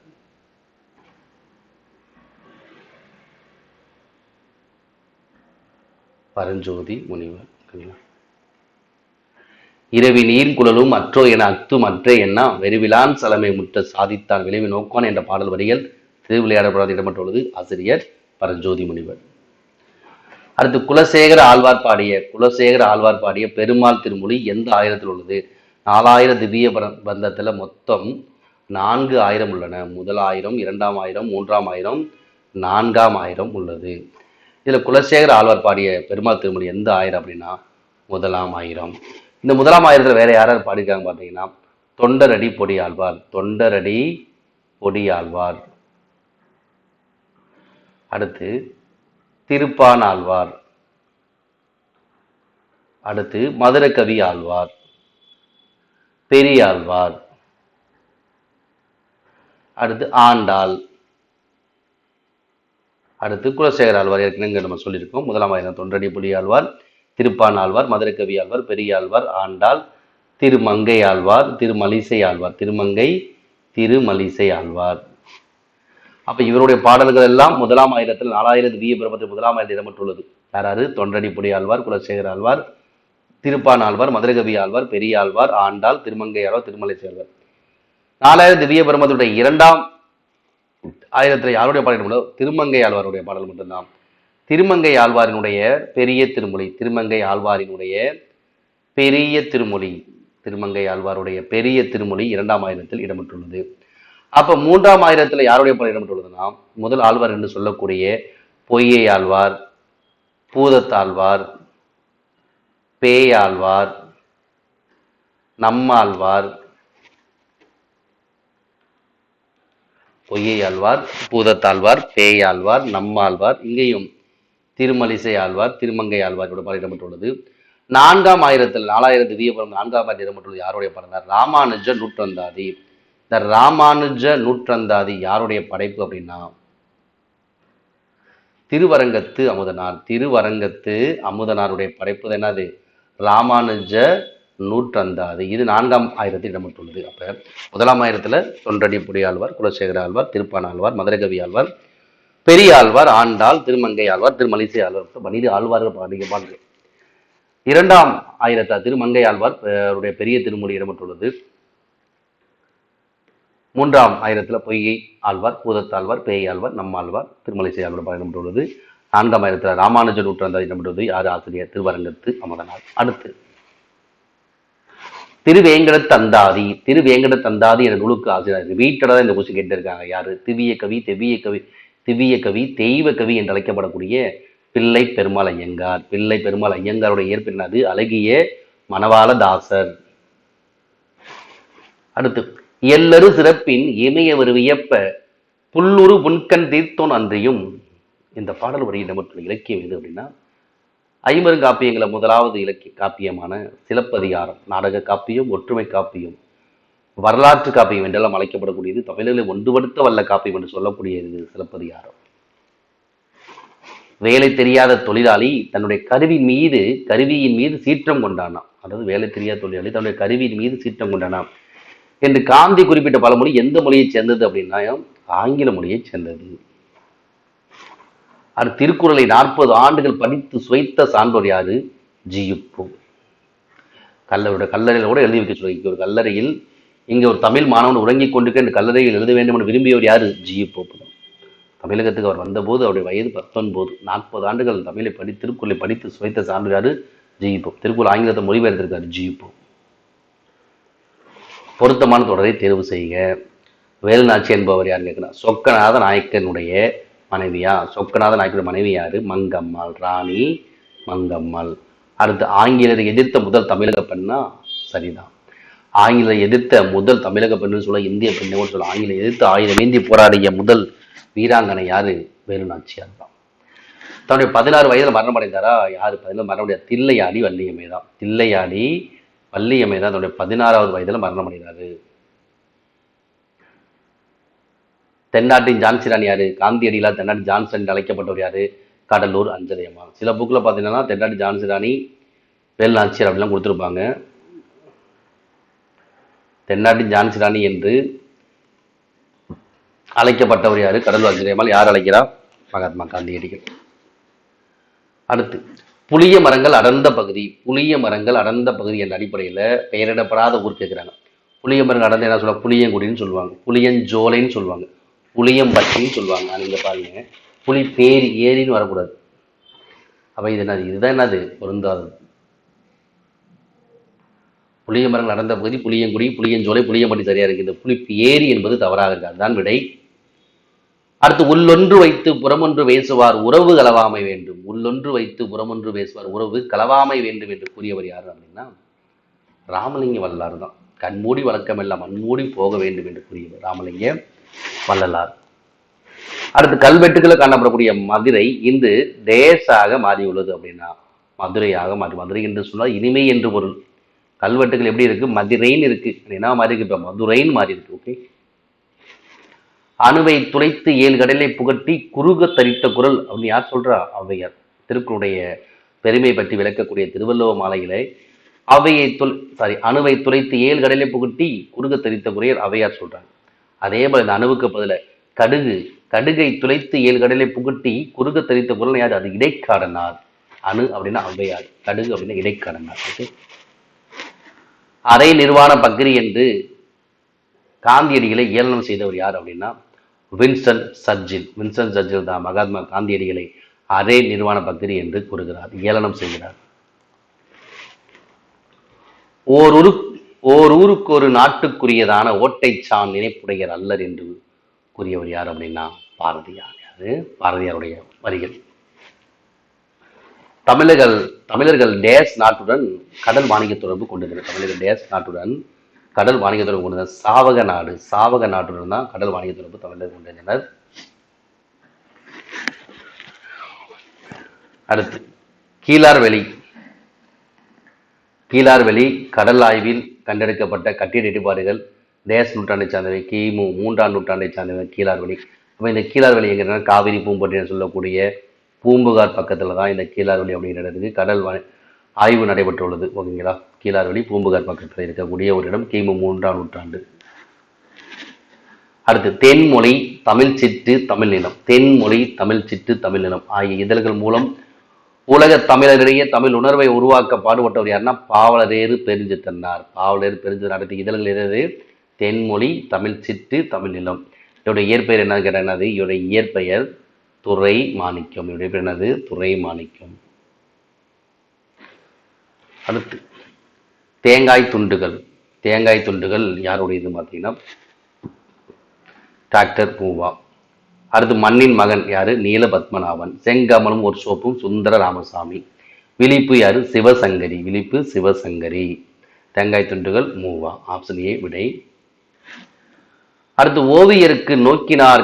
S1: பரஞ்சோதி முனிவர். இரவி நீர்குழலும் அற்றோ என அத்தும் அற்றே என்ன வெறுவிலான் சலமை முற்ற சாதித்தான் விளைவு நோக்கான் என்ற பாடல் வரிகள் திருவிளையாடல் புராணத்தில் இடம்பெற்றுள்ளது. ஆசிரியர் பரஞ்சோதி முனிவர். அடுத்து குலசேகர ஆழ்வார் பாடிய பெருமாள் திருமொழி எந்த ஆயிரத்தில் உள்ளது? 4000 திவ்ய பந்தத்துல மொத்தம் 4000 உள்ளன. முதல் 1000, 2ஆம் 1000, 3ஆம் 1000, 4ஆம் 1000 உள்ளது. இதுல குலசேகர ஆழ்வார் பாடிய பெருமாள் திருமொழி எந்த 1000 அப்படின்னா முதலாம் 1000. இந்த முதலாம் 1000த்துல வேற யாரார் பாடியிருக்காங்க பார்த்தீங்கன்னா தொண்டரடி பொடி ஆழ்வார். அடுத்து திருப்பான் ஆழ்வார். அடுத்து மதுரகவி ஆழ்வார், பெரியாழ்வார். அடுத்து ஆண்டாள். அடுத்து குலசேகர ஆழ்வார் ஏற்கனவே நம்ம சொல்லியிருக்கோம். முதலாம் ஆயிரம் தொண்டடி புலி ஆழ்வார், திருப்பான் ஆழ்வார், மதுரகவி ஆழ்வார், பெரியாழ்வார், ஆண்டாள், திருமங்கை ஆழ்வார், திருமலிசை ஆழ்வார். திருமலிசை ஆழ்வார். அப்ப இவருடைய பாடல்கள் எல்லாம் முதலாம் ஆயிரத்தில் 4000 திவ்ய பிரபத்தில் முதலாம் ஆயிரத்தில் இடம்பெற்றுள்ளது. யாராரு? தொண்டடி புலி ஆழ்வார், குலசேகர ஆழ்வார், திருப்பான் ஆழ்வார், மதுரகவி ஆழ்வார், பெரியாழ்வார், ஆண்டாள், திருமங்கை ஆழ்வார், திருமலிசை ஆழ்வார். 4000 திவ்ய பிரபத்துடைய இரண்டாம் ஆயிரத்தில் யாருடைய பாடல்? திருமங்கை ஆழ்வாருடைய பாடல் மட்டும்தான். திருமங்கை ஆழ்வாரினுடைய பெரிய திருமொழி, திருமங்கை ஆழ்வாரினுடைய பெரிய திருமொழி, திருமங்கை ஆழ்வாருடைய பெரிய திருமொழி இரண்டாம் ஆயிரத்தில் இடம்பெற்றுள்ளது. அப்ப மூன்றாம் ஆயிரத்துல யாருடைய பாடல் இடம்பெற்றுள்ளதுன்னா, முதல் ஆழ்வார் என்று சொல்லக்கூடிய பொய்யை ஆழ்வார், பூதத்தாழ்வார், பேயாழ்வார், நம்மாழ்வார், பொய்யை ஆழ்வார், பூதத்தாழ்வார், பேயாழ்வார், நம்மாழ்வார், இங்கேயும் திருமலிசை ஆழ்வார், திருமங்கை ஆழ்வாரோட பாடல் இடம்பெற்றுள்ளது. நான்காம் ஆயிரத்தில் 4000 திவ்யபுரம் நான்காம் ஆயிரத்தில் இடம்பெற்றுள்ளது யாருடைய பாடல்? ராமானுஜ நூற்றந்தாதி. இந்த ராமானுஜ நூற்றந்தாதி யாருடைய படைப்பு அப்படின்னா, திருவரங்கத்து அமுதனார். திருவரங்கத்து அமுதனாருடைய படைப்பு என்னது? ராமானுஜ நூற்றந்தாதி. இது நான்காம் ஆயிரத்தில் இடம்பெற்றுள்ளது. அப்ப முதலாம் ஆயிரத்துல தொண்டடி புலி ஆழ்வார், குலசேகர ஆழ்வார், திருப்பான் ஆழ்வார், மதுரகவி ஆழ்வார், பெரிய ஆழ்வார், ஆண்டாள், திருமங்கை ஆழ்வார், திருமலிசை ஆழ்வார், 12 ஆழ்வார்கள் பாடல்கள். இரண்டாம் ஆயிரத்தா திருமங்கை ஆழ்வார் அவருடைய பெரிய திருமொழி இடம்பெற்றுள்ளது. மூன்றாம் ஆயிரத்துல பொய்யை ஆழ்வார், பூதத்தாழ்வார், பேய் ஆழ்வார், நம்மாழ்வார், திருமலிசை ஆழ்வார் பாடல் இடம்பெற்றுள்ளது. நான்காம் ஆயிரத்துல ராமானுஜ நூற்றந்தாதி இடம்பெற்றுள்ளது. யாரு ஆசிரியர்? திருவரங்கத்து அமுதனார். அடுத்து திருவேங்கடத்தந்தாதி. திருவேங்கடத்தந்தாதி என்ற நூலுக்கு ஆசிரியர் ரிப்பீட்டடா இந்த கொஸ்டின் கேட்டு இருக்காங்க. யாரு? திவ்ய கவி, தெய்வ கவி என்று அழைக்கப்படக்கூடிய பிள்ளை பெருமாள் ஐயங்கார். பிள்ளை பெருமாள் ஐயங்காருடைய இயற்பெண்ணது அழகிய மணவாளதாசர். அடுத்து எல்லரு சிறப்பின் இமையவர் வியப்ப புல்லுரு புன்கண் தீர்த்தோன் அன்றியும். இந்த பாடல் வரி இடம்பெற்றுள்ள இலக்கியம் எது அப்படின்னா, 50 காப்பியங்கள முதலாவது இலக்கிய காப்பியமான சிலப்பதிகாரம். நாடக காப்பியம், ஒற்றுமை காப்பியம், வரலாற்று காப்பியம் என்றெல்லாம் அழைக்கப்படக்கூடியது. தமிழில் ஒன்றுபடுத்த வல்ல காப்பியம் என்று சொல்லக்கூடியது சிலப்பதிகாரம். வேலை தெரியாத தொழிலாளி தன்னுடைய கருவியின் மீது சீற்றம் கொண்டானாம். அதாவது வேலை தெரியாத தொழிலாளி தன்னுடைய கருவியின் மீது சீற்றம் கொண்டானாம் என்று காந்தி குறிப்பிட்ட பழமொழி எந்த மொழியை சேர்ந்தது அப்படின்னா, ஆங்கில மொழியை சேர்ந்தது. அது திருக்குறளை 40 ஆண்டுகள் படித்து சுவைத்த சான்றோர் யாரு? ஜியுப்பு. கல்லறையில் கூட எழுதி வைக்க சொல்லி, ஒரு கல்லறையில் இங்க ஒரு தமிழ் மாணவன் உறங்கிக் கொண்டிருக்க கல்லறையில் எழுத வேண்டும் என்று விரும்பியவர் யாரு? ஜியுப்பு தான். தமிழகத்துக்கு அவர் வந்தபோது அவருடைய வயது 19. 40 ஆண்டுகள் திருக்குறளை படித்து சுவைத்த சான்றோர் யாரு? ஜியுப்பு. திருக்குறள் ஆங்கிலத்தை மொழிபெயர்த்திருக்காரு ஜியுப்பு. பொருத்தமான தொடரை தேர்வு செய்க. வேலுநாச்சி என்பவர் யார் கேட்கலாம்? சொக்கநாத நாயக்கனுடைய மனைவியா? சொக்கநாத நாயக்கனுடைய மனைவி யாரு? மங்கம்மாள், ராணி மங்கம்மாள். அடுத்து ஆங்கிலரை எதிர்த்த முதல் தமிழக பெண்ணா? சரிதான். ஆங்கிலரை எதிர்த்த முதல் தமிழக பெண்ணு சொல்ல இந்திய பெண்ணு சொல்ல. ஆங்கிலம் எதிர்த்து ஆயுதம் ஏந்தி போராடிய முதல் வீராங்கனை யாரு? வேலுநாச்சியார் தான். தன்னுடைய 16 வயதில் மரணம் அடைந்தாரா? யாரு 16 மரணம்? தில்லையாடி வள்ளியம்மை தான். தில்லையாடி வள்ளியம்மை தான் தன்னுடைய 16வது வயதில் மரணம் அடைகிறாரு. தென்னாட்டின் ஜான்சி ராணி யாரு? காந்தியடிகளால் தென்னாட்டு ஜான்சன் அழைக்கப்பட்டவர் யாரு? கடலூர் அஞ்சலை அம்மா. சில புக்கில் பார்த்தீங்கன்னா தென்னாட்டு ஜான்சி ராணி, வேலுநாச்சியார் அப்படிலாம் கொடுத்துருப்பாங்க. தென்னாட்டின் ஜான்சி ராணி என்று அழைக்கப்பட்டவர் யாரு? கடலூர் அஞ்சலை அம்மாள். யார் அழைக்கிறா? மகாத்மா காந்தியடிகள். அடுத்து புளிய மரங்கள் அடர்ந்த பகுதி. புளிய மரங்கள் அடர்ந்த பகுதி என்ற அடிப்படையில் பெயரிடப்படாத ஊர் கேட்குறாங்க. புளிய மரங்கள் அடர்ந்த என்ன சொல்லுவாங்க? புளியங்குடின்னு சொல்லுவாங்க, புளியஞ்சோலைன்னு சொல்லுவாங்க, புளியம்பட்டின்னு சொல்லுவாங்க. நீங்க பாருங்க, புளி பேரி ஏரின்னு வரக்கூடாது. அப்ப இது என்னது? இதுதான் என்னது? பொருந்தாது. புளிய மரங்கள் அடர்ந்த பகுதி புளியங்குடி, புளியஞ்சோலை, புளியம்பட்டி சரியா இருக்கு. இந்த புளி ஏரி என்பது தவறாக இருக்கு. அதுதான் விடை. அடுத்து உள்ளொன்று வைத்து புறமொன்று பேசுவார் உறவு களவாமை வேண்டும். உள்ளொன்று வைத்து புறமொன்று பேசுவார் உறவு களவாமை வேண்டும் என்று கூறியவர் யாரு அப்படின்னா, ராமலிங்க வள்ளலார் தான். கண்மூடி வழக்கமெல்லாம் மண்மூடி போக வேண்டும் என்று கூறியவர் ராமலிங்க வள்ளலார். அடுத்து கல்வெட்டுக்களை காணப்படக்கூடிய மதுரை இன்று தேசாக மாறியுள்ளது அப்படின்னா, மதுரையாக மாறி. மதுரை என்று சொன்னால் இனிமை என்று பொருள். கல்வெட்டுகள் எப்படி இருக்கு? மதுரைன்னு இருக்கு. என்ன மாறி இருக்கு? இப்ப மதுரைன்னு மாறி இருக்கு. ஓகே. அணுவை துளைத்து 7 கடலை புகட்டி குறுக தரித்த குரல் அப்படின்னு யார் சொல்றா? ஔவையார். திருக்குறளுடைய பெருமை பற்றி விளக்கக்கூடிய திருவள்ளுவ மாலைகளை அணுவை துளைத்து 7 கடலை புகட்டி குறுக தரித்த குரல் ஔவையார் சொல்றாங்க. அதே போல இந்த அணுவுக்கு பதில கடுகை துளைத்து 7 கடலை புகட்டி குறுக தரித்த குரல் யார்? அது இடைக்காடனார். அணு அப்படின்னா ஔவையார், கடுகு அப்படின்னா இடைக்காடனார். அரை நிர்வாண பக்ரி என்று காந்தியடிகளை ஏளனம் செய்தவர் யார் அப்படின்னா வின்சென்ட் சர்ஜில் தான் மகாத்மா காந்தியடிகளை அரை நிர்வாண பக்ரி என்று கூறுகிறார், ஏளனம் செய்கிறார். ஓர் ஊருக்கு ஒரு நாட்டுக்குரியதான ஓட்டைச்சான் நினைப்புடையர் அல்லர் என்று கூறியவர் யார் அப்படின்னா பாரதியார். அது பாரதியாருடைய வரிகள். தமிழர்கள் டேஸ் நாட்டுடன் கடல் வாணிக தொடர்பு கொண்டிருந்தனர். தமிழர்கள் டேஸ் நாட்டுடன் கடல் வாணிக தொடர்பு கொண்டிருந்தனர். சாவக நாட்டுடன் தான் கடல் வாணிக தொடர்பு தமிழர்கள் கொண்டிருந்தனர். அடுத்து கீழார்வெளி கடல் ஆய்வில் கண்டெடுக்கப்பட்ட கட்டிட இடிபாடுகள் டேஸ் நூற்றாண்டை சார்ந்தவை, கிமு 3ஆம் நூற்றாண்டை சார்ந்தவை கீழார்வெளி. அப்போ இந்த கீழார்வெளி என்கிற காவிரி பூம்பட்டினம் சொல்லக்கூடிய பூம்புகார் பக்கத்தில் தான் இந்த கீழார்வெளி அப்படிங்கிறதுக்கு கடல் ஆய்வு நடைபெற்றுள்ளது. ஓகேங்களா? கீழார்வெளி பூம்புகார் பக்கத்தில் இருக்கக்கூடிய ஒரு இடம், கிமு 3ஆம் நூற்றாண்டு. அடுத்து தென்மொழி தமிழ் சிட்டு தமிழ் நிலம். தென்மொழி தமிழ் சிட்டு தமிழ் நிலம் ஆகிய இதழ்கள் மூலம் உலக தமிழரிடையே தமிழ் உணர்வை உருவாக்க பாடுபட்டவர் யாருன்னா பாவலரேறு பெருஞ்சித்தனார். அடுத்த இதழ்கள் எது? தென்மொழி தமிழ் சிட்டு தமிழ் நிலம். இவருடைய இயற்பெயர் என்ன கேட்டது? இவருடைய இயற்பெயர் துரை மாணிக்கம். இவருடைய பேர் என்னது? துரை மாணிக்கம். அடுத்து தேங்காய் துண்டுகள் யாருடையது பார்த்தீங்கன்னா டாக்டர் பூவா. அடுத்து மண்ணின் மகன் யாரு? நீல பத்மநாபன். செங்கமலும் ஒரு சோப்பும் சுந்தர ராமசாமி. விழிப்பு யாரு? சிவசங்கரி. தேங்காய் துண்டுகள் மூவா. ஆப்ஷன் ஏ விடை. அடுத்து ஓவியருக்கு நோக்கினார்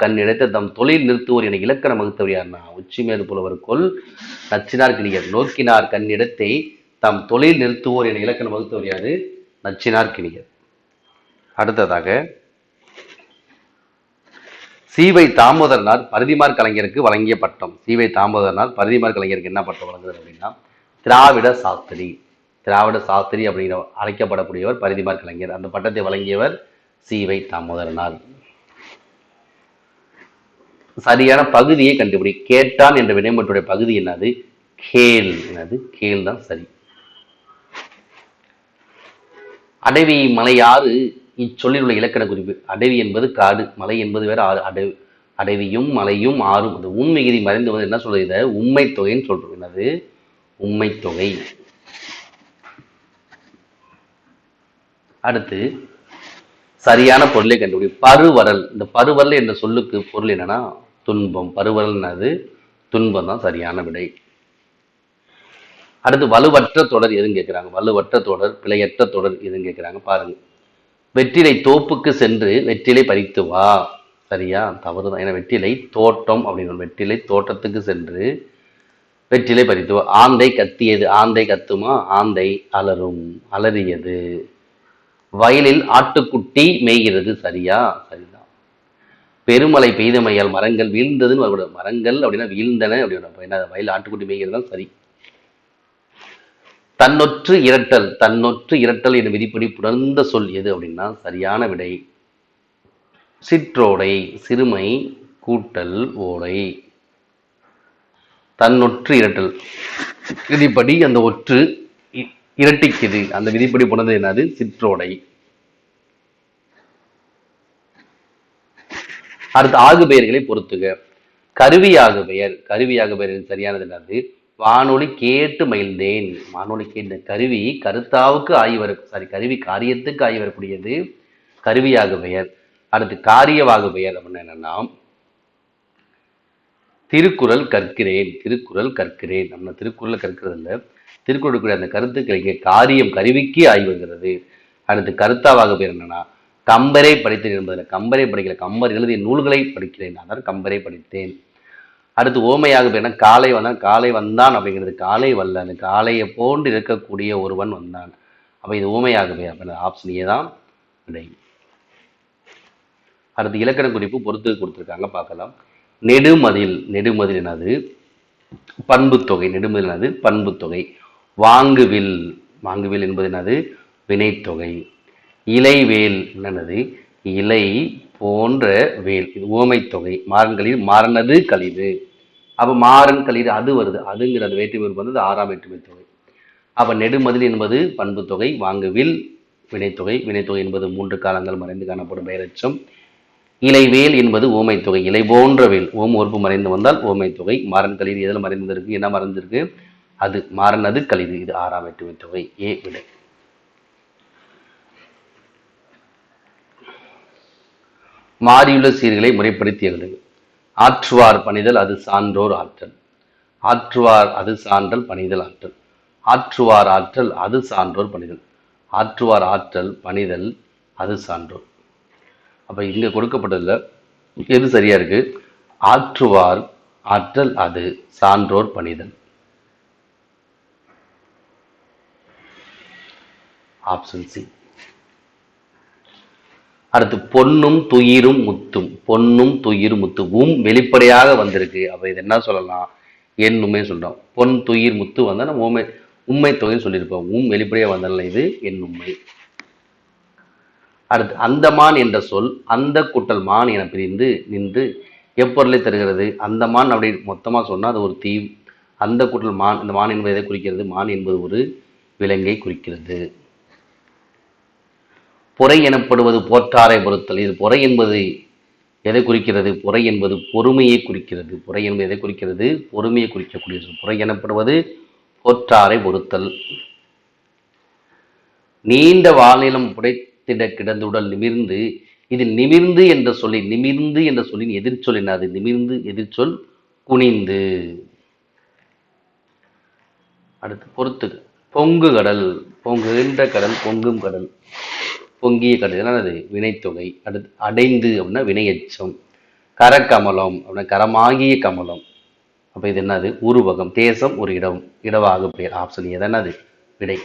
S1: கண்ணிடத்தை தம் தொழில் நிறுத்துவோர் என இலக்கணம் வகுத்தவர் யாருன்னா உச்சிமேறு புலவர் கொல் நச்சினார் கிணியர். நோக்கினார் கண்ணிடத்தை தம் தொழில் நிறுத்துவோர் என இலக்கணம் வகுத்தவர் யாரு? நச்சினார் கிணியர். அடுத்ததாக சீவை தாமோதரனார் பரிதிமார் கலைஞருக்கு வழங்கிய பட்டம். பரிதிமார் கலைஞருக்கு என்ன பட்டம் வழங்குறது அப்படின்னா திராவிட சாஸ்திரி அப்படிங்கிற அழைக்கப்படக்கூடியவர் பரிதிமார் கலைஞர். அந்த பட்டத்தை வழங்கியவர் சீவை தாமோதரனார். சரியான பகுதியை கண்டுபிடி. கேட்டான் என்ற வினைமுற்றுடைய பகுதி என்னது? கேள் தான் சரி. அடவி மலையாறு இச்சொல்லில் உள்ள இலக்கண குறிப்பு. அடவி என்பது காடு, மலை என்பது வேற ஆறு. அடவியும் மலையும் ஆறும். அந்த உண்மைகிரி மறைந்து வந்து என்ன சொல்றது? இதை உண்மை தொகைன்னு சொல்றோம். என்னது? உண்மை தொகை. அடுத்து சரியான பொருளை கண்டுபிடி. பருவரல். இந்த பருவரல் என்ற சொல்லுக்கு பொருள் என்னன்னா துன்பம். பருவரல் என்னது? துன்பம் தான் சரியான விடை. அடுத்து வலுவற்ற தொடர் எதுன்னு கேட்கிறாங்க. வலுவற்ற தொடர், பிழையற்ற தொடர் எதுன்னு கேட்கிறாங்க. பாருங்க. வெற்றிலை தோப்புக்கு சென்று வெற்றிலை பறித்து வா. சரியா? தவறுதான். ஏன்னா வெற்றிலை தோட்டம் அப்படின்னு. வெற்றிலை தோட்டத்துக்கு சென்று வெற்றிலை பறித்து வா. ஆந்தை கத்தியது. ஆந்தை கத்துமா? ஆந்தை அலறியது. வயலில் ஆட்டுக்குட்டி மேய்கிறது. சரிதான். பெருமழை பெய்தமையால் மரங்கள் வீழ்ந்ததுன்னு வரக்கூடாது. மரங்கள் அப்படின்னா வீழ்ந்தன அப்படின்னா வயலில் ஆட்டுக்குட்டி மேய்கிறது தான் சரி. தன்னொற்று இரட்டல் என்ற விதிப்படி புணர்ந்த சொல் எது அப்படின்னா சரியான விடை சிற்றோடை. சிறுமை கூட்டல் ஓடை. தன்னொற்று இரட்டல் விதிப்படி அந்த ஒற்று இரட்டிக்குது. அந்த விதிப்படி புணர்ந்தது என்னது? சிற்றோடை. அடுத்து ஆகு பெயர்களை பொறுத்துக. கருவியாக பெயர் சரியானது என்னது? வானொலி கேட்டு மகிழ்ந்தேன். கருவி கருத்தாவுக்கு கருவி காரியத்துக்கு ஆகி வரக்கூடியது கருவியாக பெயர். அடுத்து காரியவாக பெயர் அப்படின்னா என்னன்னா திருக்குறள் கற்கிறேன். நம்ம திருக்குறள் கற்கிறது இல்லை. திருக்குறள் அந்த கருத்துக்களை இங்கே காரியம் கருவிக்கு ஆகி வருகிறது. அடுத்து கருத்தாவாக பெயர் என்னன்னா கம்பரை படித்தேன் என்பதில் கம்பரை படிக்கல, கம்பர் எழுதிய நூல்களை படிக்கிறேன். அதான் கம்பரை படித்தேன். அடுத்து ஓமையாக போயினா காலை வந்தான் அப்படிங்கிறது காலை வல்ல. அந்த காளையை போன்று இருக்கக்கூடிய ஒருவன் வந்தான். அப்போ இது ஓமையாக போய் அப்போ ஆப்ஷன் ஏ தான் விடை. அடுத்து இலக்கண குறிப்பு பொறுத்து கொடுத்துருக்காங்க, பார்க்கலாம். நெடுமதில், நெடுமதில் என்னது? பண்பு தொகை. நெடுமதில் என்னது? பண்பு தொகை. வாங்குவில், வாங்குவில் என்பது என்னது? வினைத்தொகை. இலைவேல் என்னது? இலை போன்ற வேல், இது உவமை தொகை. மாறன்களில் மாறனது கழிவு. அப்ப மாறன் கழிவு அது வருது, அதுங்கிறது வேற்றுமை வந்து ஆறாம் வேற்றுமை தொகை. அப்ப நெடுமதில் என்பது பண்பு தொகை, வாங்குவில் வினைத்தொகை. வினைத்தொகை என்பது 3 காலங்கள் மறைந்து காணப்படும் பெயரெச்சம். இலைவேல் என்பது ஓமை தொகை. இலை போன்ற வேல், ஓம் உறுப்பு மறைந்து வந்தால் ஓமை தொகை. மாறன் கழிவு எதில் மறைந்திருக்கு? என்ன மறைந்திருக்கு? அது. மாறன் அது கழிவு, இது ஆறாம் வேற்றுமை தொகை. ஏ விடை. மாறியுள்ள சீர்களை முறைப்படுத்தி எழுதுங்கள். ஆற்றுவார் பணிதல் அது சான்றோர் ஆற்றல். ஆற்றுவார் அது சான்றல் பணிதல் ஆற்றல். ஆற்றுவார் ஆற்றல் அது சான்றோர் பணிதல். ஆற்றுவார் ஆற்றல் பணிதல் அது சான்றோர். அப்ப இங்க கொடுக்கப்பட்டதுல எது சரியா இருக்கு? ஆற்றுவார் ஆற்றல் அது சான்றோர் பணிதல். Option C. அடுத்து பொன்னும் துயிரும் முத்தும். பொன்னும் துயிரும் முத்துவும் வெளிப்படையாக வந்திருக்கு. அப்ப இது என்ன சொல்லலாம்? எண்ணுமே சொல்றோம். பொன் துயிர் முத்து வந்தா நம்ம உண்மை உண்மை தொகைன்னு சொல்லியிருப்போம். வெளிப்படையாக வந்தால இது எண்ணுண்மை. அடுத்து அந்தமான் என்ற சொல் அந்த கூட்டல் மான் என பிரிந்து நின்று எப்பொருளை தருகிறது? அந்தமான் அப்படி மொத்தமா சொன்னா அது ஒரு தீவு. அந்த கூட்டல் மான், இந்த மான் என்பது எதை குறிக்கிறது? மான் என்பது ஒரு விலங்கை குறிக்கிறது. பொறை எனப்படுவது போற்றாரை பொறுத்தல். இது பொறை என்பது எதை குறிக்கிறது? பொறை என்பது பொறுமையை குறிக்கிறது. பொறை என்பது எதை குறிக்கிறது? பொறுமையை குறிக்கக்கூடிய சொல். பொறை எனப்படுவது போற்றாரை பொறுத்தல். நீண்ட வாழ்நிலம் புடைத்திட கிடந்துடல் நிமிர்ந்து. இதில் நிமிர்ந்து என்ற சொல்லி, நிமிர்ந்து என்ற சொல்லின் எதிர்ச்சொல் என்னது? நிமிர்ந்து எதிர்ச்சொல் குனிந்து. அடுத்து பொறுத்து. பொங்கு கடல், பொங்குகின்ற கடல், பொங்கும் கடல், பொங்கிய கடல் என்னது? வினைத்தொகை. அடுத்து அடைந்து அப்படின்னா வினையச்சம். கரக்கமலம் அப்படின்னா கரமாகிய கமலம். அப்ப இது என்னது? உருவகம். தேசம் ஒரு இடம், இடவாக பெயர். ஆப்ஷன் எதனது விடை.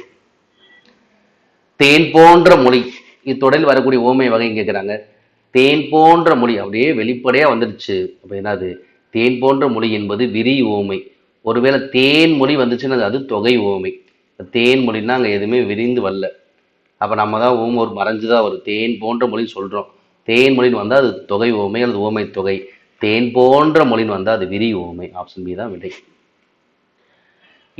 S1: தேன் போன்ற மொழி, இத்தொடரில் வரக்கூடிய ஓமை வகை கேட்கிறாங்க. தேன் போன்ற மொழி அப்படியே வெளிப்படையா வந்துடுச்சு. அப்ப என்னது? தேன் போன்ற மொழி என்பது விரி ஓமை. ஒருவேளை தேன் மொழி வந்துச்சுன்னா அது தொகை ஓமை. தேன் மொழின்னா அங்க எதுவுமே விரிந்து வரல. அப்ப நம்ம தான் ஒரு மறைஞ்சுதான் வரும். தேன் போன்ற மொழி சொல்றோம். தேன் மொழின்னு வந்தா அது தொகை ஓமை அல்லது ஓமை தொகை. தேன் போன்ற மொழின்னு வந்தா அது விரி ஓமை. ஆப்ஷன் பி தான் விடை.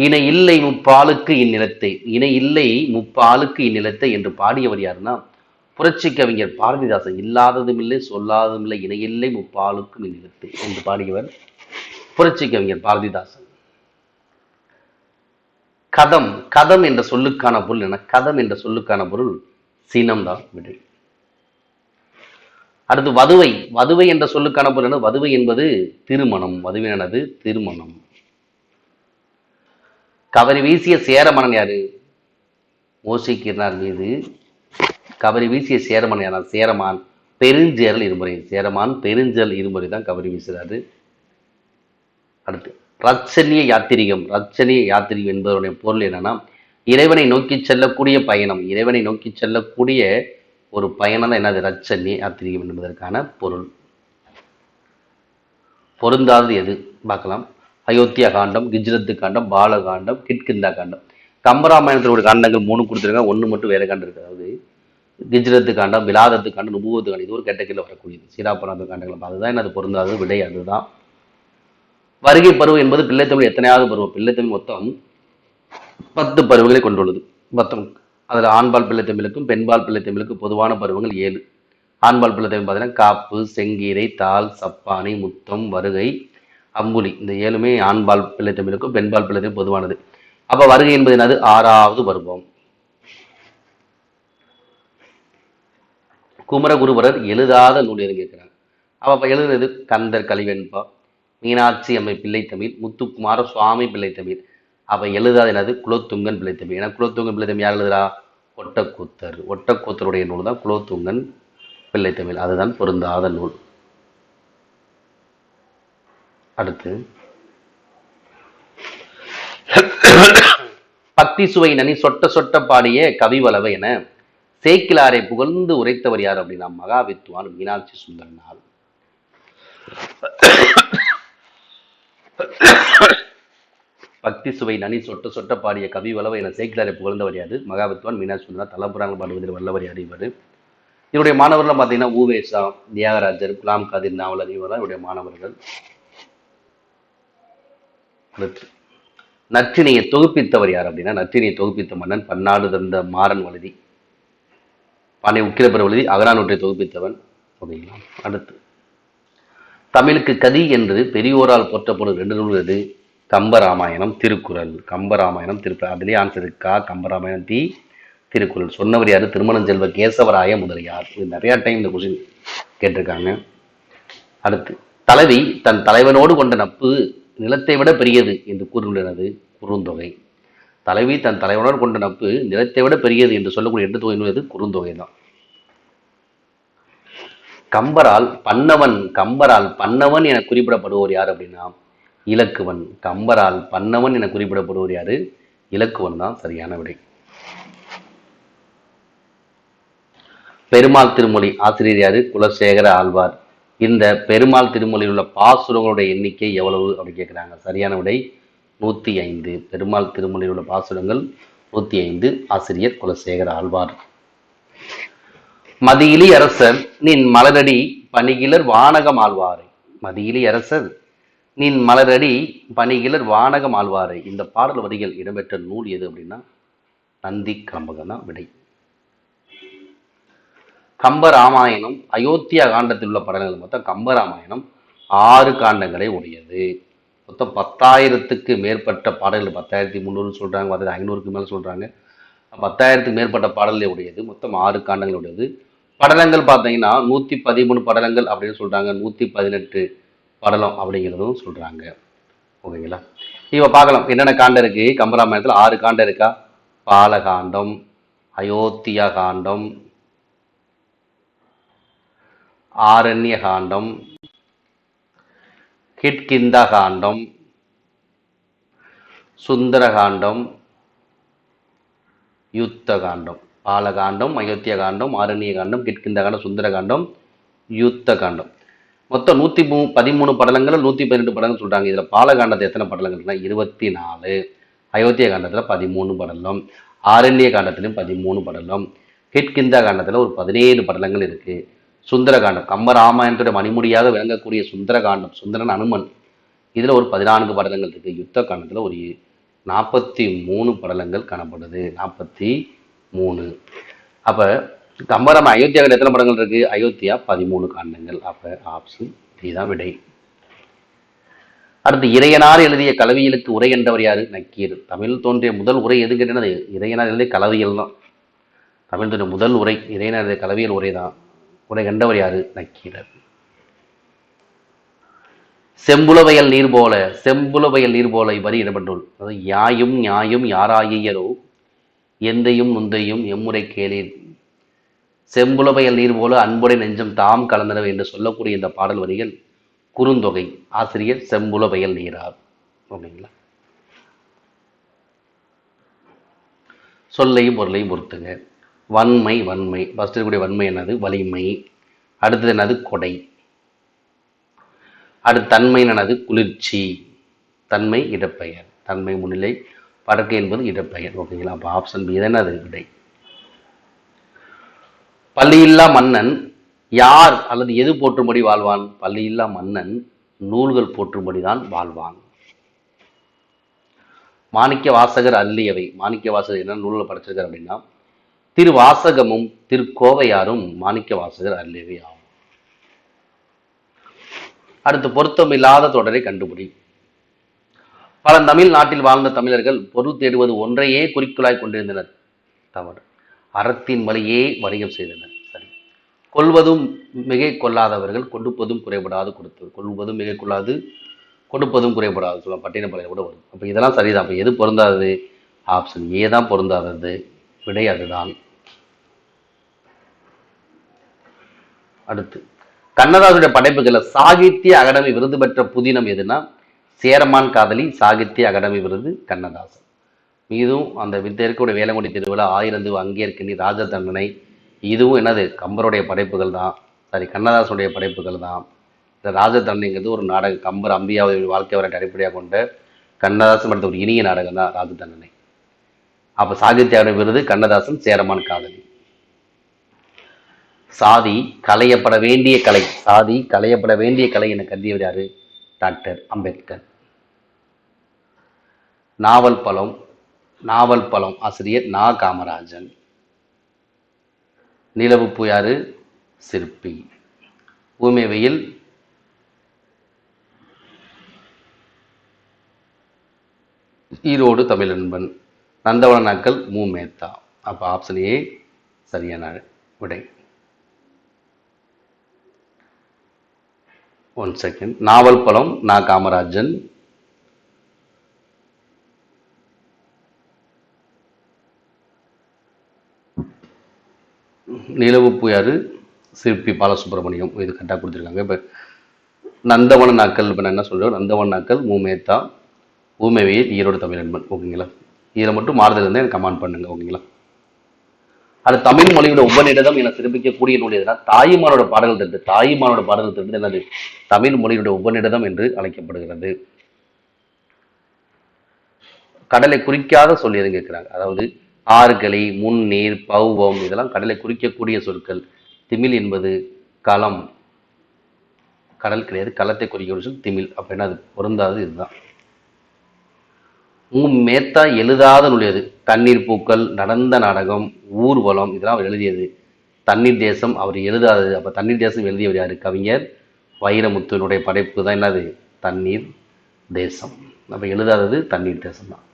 S1: இணை இல்லை முப்பாலுக்கு இந்நிலத்தை. இணை இல்லை முப்பாலுக்கு இந்நிலத்தை என்று பாடியவர் யாருன்னா புரட்சி கவிஞர் பாரதிதாசன். இல்லாததும் இல்லை சொல்லாததும் இல்லை இணை இல்லை முப்பாலுக்கும் இந்நிலத்தை என்று பாடியவர் புரட்சி கவிஞர் பாரதிதாசன். கதம், கதம் என்ற சொல்லுக்கான பொருள் என்ன? கதம் என்ற சொல்லுக்கான பொருள் சீனம் தான் விடை. அடுத்து வதுவை. வதுவை என்ற சொல்லுக்கான பொருள் என்ன? வதுவை என்பது திருமணம். வதுவை என்னது? திருமணம். கவரி வீசிய சேரமணன் யாரு? மோசிக்கிறார் மீது கவரி வீசிய சேரமன் யாரா? சேரமான் பெருஞ்சேரல் இருமுறை. சேரமான் பெருஞ்சல் இருமுறை தான் கவரி வீசுறாரு. அடுத்து ரட்சணிய யாத்திரிகம். ரட்சணிய யாத்திரிகம் என்பதனுடைய பொருள் என்னன்னா இறைவனை நோக்கி செல்லக்கூடிய பயணம். இறைவனை நோக்கி செல்லக்கூடிய ஒரு பயணம் தான் என்னது? ரட்சணிய யாத்திரிகம் என்பதற்கான பொருள். பொருந்தாதது எது பார்க்கலாம். அயோத்தியா காண்டம், கிஜ்ரத்து காண்டம், பாலகாண்டம், கிட்கிந்தா காண்டம். கம்பராமாயணத்தில் ஒரு காண்டங்கள் 3 கொடுத்துருக்காங்க, 1 மட்டும் வேற காண்டம் இருக்கு. அதாவது கிஜ்ரத்து காண்டம், விலாதத்து காண்டம், நுபுவத்து காண்டம். இது ஒரு கேட்டகரியில் வரக்கூடியது. சீராப்பராத காண்டங்கள். அதுதான் என்னது? பொருந்தாதது விடை அதுதான். வருகை பருவம் என்பது பிள்ளைத்தமிழ் எத்தனையாவது பருவம்? பிள்ளைத்தமிழ் மொத்தம் 10 பருவங்களை கொண்டுள்ளது. மொத்தம் அதில் ஆண்பால் பிள்ளைத்தமிழுக்கும் பெண்பால் பிள்ளைத்தமிழுக்கும் பொதுவான பருவங்கள் 7. ஆண்பால் பிள்ளைத்தமிழ் பார்த்தீங்கன்னா காப்பு, செங்கீரை, தாள், சப்பானி, முத்தம், வருகை, அம்புலி. இந்த 7மே ஆண்பால் பிள்ளைத்தமிழுக்கும் பெண்பால் பிள்ளைத்தமிழ் பொதுவானது. அப்ப வருகை என்பது என்னது? 6வது பருவம். குமரகுருபரர் எழுதாத நூல் எது கேட்கிறாங்க. அப்ப எழுதுனது கந்தர் கலிவெண்பா, மீனாட்சி அம்மை பிள்ளைத்தமிழ், முத்துக்குமார சுவாமி பிள்ளைத்தமிழ். அப்ப எழுதாது என்னது? குலோத்துங்கன் பிள்ளைத்தமிழ். ஏன்னா குலோத்துங்கன் பிள்ளைத்தமிழ் யார் எழுதுறா? ஒட்டக்கூத்தர். ஒட்டக்கூத்தருடைய நூல் தான் குலோத்துங்கன் பிள்ளைத்தமிழ். அதுதான் பொருந்தாத நூல். அடுத்து பக்தி சுவை நனி சொட்ட சொட்ட பாடிய கவிவளவை என சேக்கிலாரை புகழ்ந்து உரைத்தவர் யார் அப்படின்னா மகாவித்வான் மீனாட்சி சுந்தரனார். பக்தி சுவை நனி சொட்ட சொட்ட பாடிய கவி வளவ என சேக்கிலாரை புகழ்ந்தவர் யாரு? மகாவித்வான் மீனாட்சி சுந்தரனார். தலப்புறாங்கள் பாடுவதில் வல்லவர் யார் இவர்? இவருடைய மாணவர்கள் பார்த்தீங்கன்னா ஊவேசா, தியாகராஜர், குலாம் காதிர் நாவலர், இவரெல்லாம் இவருடைய மாணவர்கள். நற்றினையை தொகுப்பித்தவர் யார் அப்படின்னா நற்றினையை தொகுப்பித்த மன்னன் பன்னாடு தந்த மாறன் வழுதி, பாண்டிய உக்கிரப்பெற வழுதி அகரானூற்றை தொகுப்பித்தவன். ஓகேங்களா. அடுத்து தமிழுக்கு கதி என்று பெரியோரால் போற்றப்படும் 2 நூல் எது? கம்பராமாயணம், திருக்குறள். கம்பராமாயணம், திருக்குறள். அதிலே ஆன்சர் இருக்கா? கம்பராமாயணம், திருக்குறள். சொன்னவர் யாரு? திருமணம் செல்வ கேசவராய முதலியார். இது நிறைய டைம் இந்த கொஸ்டின் கேட்டிருக்காங்க. அடுத்து தலைவி தன் தலைவனோடு கொண்ட நட்பு நிலத்தை விட பெரியது என்று கூறுகின்றது குறுந்தொகை. தலைவி தன் தலைவனோடு கொண்ட நட்பு நிலத்தை விட பெரியது என்று சொல்லக்கூடிய 8 தொகை நூல் எது? குறுந்தொகை தான். கம்பரால் பன்னவன் என குறிப்பிடப்படுவோர் யார் அப்படின்னா இலக்குவன். கம்பரால் பன்னவன் என குறிப்பிடப்படுவோர் யாரு? இலக்குவன் தான் சரியான விடை. பெருமாள் திருமொழி ஆசிரியர் யாரு? குலசேகர ஆழ்வார். இந்த பெருமாள் திருமொழியில் உள்ள பாசுரங்களுடைய எண்ணிக்கை எவ்வளவு அப்படி கேட்கிறாங்க. சரியான விடை 105. பெருமாள் திருமொழியில் உள்ள பாசுரங்கள் 105. ஆசிரியர் குலசேகர ஆழ்வார். மதியிலி அரசர் நின் மலரடி பணிகிலர் வானகம் ஆழ்வாரை. மதியிலி அரசர் நின் மலரடி பணிகிலர் வானகம் ஆழ்வாரை. இந்த பாடல் வரிகள் இடம்பெற்ற நூல் எது அப்படின்னா நந்தி கிரம்பகம் தான் விடை. கம்பராமாயணம் அயோத்தியா காண்டத்தில் உள்ள படங்கள் மொத்தம் கம்பராமாயணம் 6 காண்டங்களை உடையது. மொத்தம் 10,000க்கு மேற்பட்ட பாடல்கள். 10,300 சொல்றாங்க, 500க்கு மேல சொல்றாங்க. 10,000க்கு மேற்பட்ட பாடல்களை உடையது. மொத்தம் 6 காண்டங்கள் உடையது. படலங்கள் பார்த்தீங்கன்னா 113 படலங்கள் அப்படின்னு சொல்றாங்க, 118 படலம் அப்படிங்கிறதும் சொல்றாங்க. ஓகேங்களா. இப்ப பார்க்கலாம் என்னென்ன காண்டம் இருக்கு. கம்பராமாயணத்துல 6 காண்டம் இருக்கா? பாலகாண்டம், அயோத்தியா காண்டம், ஆரண்ய காண்டம், கிட்கிந்தா காண்டம், சுந்தர காண்டம், யுத்த காண்டம். பாலகாண்டம், அயோத்தியா காண்டம், ஆரண்ய காண்டம், கிட்கிந்தா காண்டம், சுந்தர காண்டம், யுத்த காண்டம். மொத்தம் 113 படலங்கள், 112 படங்கள் சொல்றாங்க. இதுல பாலகாண்டத்தை எத்தனை படலங்கள்னா 24, அயோத்தியா காண்டத்துல 13 படலம், ஆரண்ய காண்டத்திலும் 13 படலம், கிட்கிந்தா காண்டத்துல ஒரு 17 படலங்கள் இருக்கு. சுந்தர காண்டம் கம்பராமாயணத்தோட மணிமுடியாக விளங்கக்கூடிய சுந்தர காண்டம், சுந்தரன் அனுமன், இதுல ஒரு 14 படலங்கள் இருக்கு. யுத்த காண்டத்துல ஒரு 43 படலங்கள் காணப்படுது. 43. அப்ப கம்பராமாயணம் அயோத்தியாவில் எத்தனை படங்கள் இருக்கு? அயோத்தியா 13 காண்டங்கள். அப்ப ஆப்ஷன் டி தான் விடை. அடுத்து இறையனார் எழுதிய கலவியலுக்கு உரை என்றவர் யாரு? நக்கீர். தமிழ் தோன்றிய முதல் உரை எது கேட்டது? இறையனார் எழுதிய கலவியல் தான். தமிழ் தோன்றிய முதல் உரை இறையனார் எழுதிய கலவியல் உரை தான். உரை கண்டவர் யாரு? நக்கீரர். செம்புலவயல் நீர் போல, செம்புலவயல் நீர் போல இவ்வரி இடம்பெற்றுள். அதாவது யாயும் நியாயும் யாராயியரோ எந்தையும் நுந்தையும் எம்முறை கேளீர், செம்புலவயல் நீர் போல அன்புடை நெஞ்சம் தாம் கலந்தனவை என்று சொல்லக்கூடிய இந்த பாடல் வரிகள் குறுந்தொகை. ஆசிரியர் செம்புலவயல் நீரார். ஓகேங்களா. சொல்லையும் பொருளையும் பொறுத்துங்க. வன்மை, வன்மை ஃபர்ஸ்ட் இருக்கக்கூடிய வன்மை என்னது? வலிமை. அடுத்தது என்னது? கொடை. அடுத்து தன்மை என்னது? குளிர்ச்சி. தன்மை இடப்பெயர், தன்மை முன்னிலை, படக்கை என்பது இடப்பெயர். ஓகேங்களா. அப்போ ஆப்ஷன் பி தான் அது விடை. பள்ளியில்லா மன்னன் யார் அல்லது எது போற்றும்படி வாழ்வான்? பள்ளியில்லா மன்னன் நூல்கள் போற்றும்படிதான் வாழ்வான். மாணிக்க வாசகர் அள்ளியவை. மாணிக்க வாசகர் என்ன நூலில் படிச்சிருக்கார் அப்படின்னா திருவாசகமும் திருக்கோவையாரும் மாணிக்க வாசகர் அள்ளியவை ஆகும். அடுத்து பொருத்தம் இல்லாத தொடரை கண்டுபிடி. பல தமிழ் நாட்டில் வாழ்ந்த தமிழர்கள் பொருள் தேடுவது ஒன்றையே குறிக்கோளாய் கொண்டிருந்தனர். தவறு. அறத்தின் வழியே வணிகம் செய்தனர். சரி. கொள்வதும் மிகை கொள்ளாதவர்கள் கொடுப்பதும் குறைபடாது கொடுத்தது. கொள்வதும் மிகை கொள்ளாது கொடுப்பதும் குறைபடாது சொல்ல பட்டினப்பாளையம் கூட வரும். அப்போ இதெல்லாம் சரிதான். அப்போ எது பொருந்தாதது? ஆப்ஷன் ஏ தான் பொருந்தாதது. விடை அதுதான். அடுத்து கண்ணதாசனுடைய படைப்புகளை சாகித்ய அகாடமி விருது பெற்ற புதினம் எதுனா சேரமான் காதலி சாகித்ய அகாடமி விருது கண்ணதாசன். மீதும் அந்த இருக்கக்கூடிய வேளங்குடி திருவிழா, 1000 அங்கேற்கனி, ராஜ தண்டனை, இதுவும் என்னது கம்பருடைய படைப்புகள் தான், சாரி கண்ணதாசனுடைய படைப்புகள் தான். இந்த ராஜதண்டனைங்கிறது ஒரு நாடகம், கம்பர் அம்பியாவை வாழ்க்கை வரலாற்றை அடிப்படையாக கொண்ட கண்ணதாசன் எடுத்த ஒரு இனிய நாடகம் தான் ராஜதண்டனை. அப்ப சாகித்ய விருது கண்ணதாசன், சேரமான் காதலி. சாதி களையப்பட வேண்டிய கலை, சாதி களையப்பட வேண்டிய கலை என கருதியவர் யாரு? டாக்டர் அம்பேத்கர். நாவல் பழம், நாவல் பழம் ஆசிரியர் நா காமராஜன். நிலவுப்பூ யாரு? சிற்பி. ஊமை வெயில் ஈரோடு தமிழன்பன். நந்தவன நாட்கள் மு மேத்தா. அப்ப ஆப்ஷன் ஏ சரியான விடை. 1 செகண்ட். நாவல் பழம் நா காமராஜன். நிலவுப்பூ யாரு? சிற்பி பாலசுப்ரமணியம். இது கரெக்டாக கொடுத்துருக்காங்க. இப்போ நந்தவன நாட்கள், இப்போ நான் என்ன சொல்கிறேன், நந்தவன நாட்கள் மு மேத்தா, ஊமைவியல் ஈரோடு தமிழன்பன். ஓகேங்களா? இதில் மட்டும் மாறுதல் இருந்தால் எனக்கு கமெண்ட் பண்ணுங்க. ஓகேங்களா? அது தமிழ் மொழியோட உபநிடதம் என சிறப்பிக்கக்கூடிய நூல் எதுனா தாயுமானோட பாடல்கள் திரட்டு. தாயுமானோட பாடல்கள் திரட்டு என்னது? தமிழ் மொழியோட உபநிடதம் என்று அழைக்கப்படுகிறது. கடலை குறிக்காத சொல் எதுன்னு கேட்கிறாங்க. அதாவது ஆறுகளி, முன்னீர், பௌவம் இதெல்லாம் கடலை குறிக்கக்கூடிய சொற்கள். திமில் என்பது களம், கடல் கிடையாது, களத்தை குறிக்கக்கூடிய சொல் திமில். அப்படின்னா அது பொருந்தாது. இதுதான். மேத்தா எழுதாத நூல் எது? தண்ணீர் பூக்கள், நடந்த நாடகம், ஊர்வலம் இதெல்லாம் அவர் எழுதியது. தண்ணீர் தேசம் அவர் எழுதாதது. அப்ப தண்ணீர் தேசம் எழுதியவர் யாரு? கவிஞர் வைரமுத்துனுடைய படைப்பு தான் என்னது? தண்ணீர் தேசம். அப்ப எழுதாதது தண்ணீர் தேசம் தான்.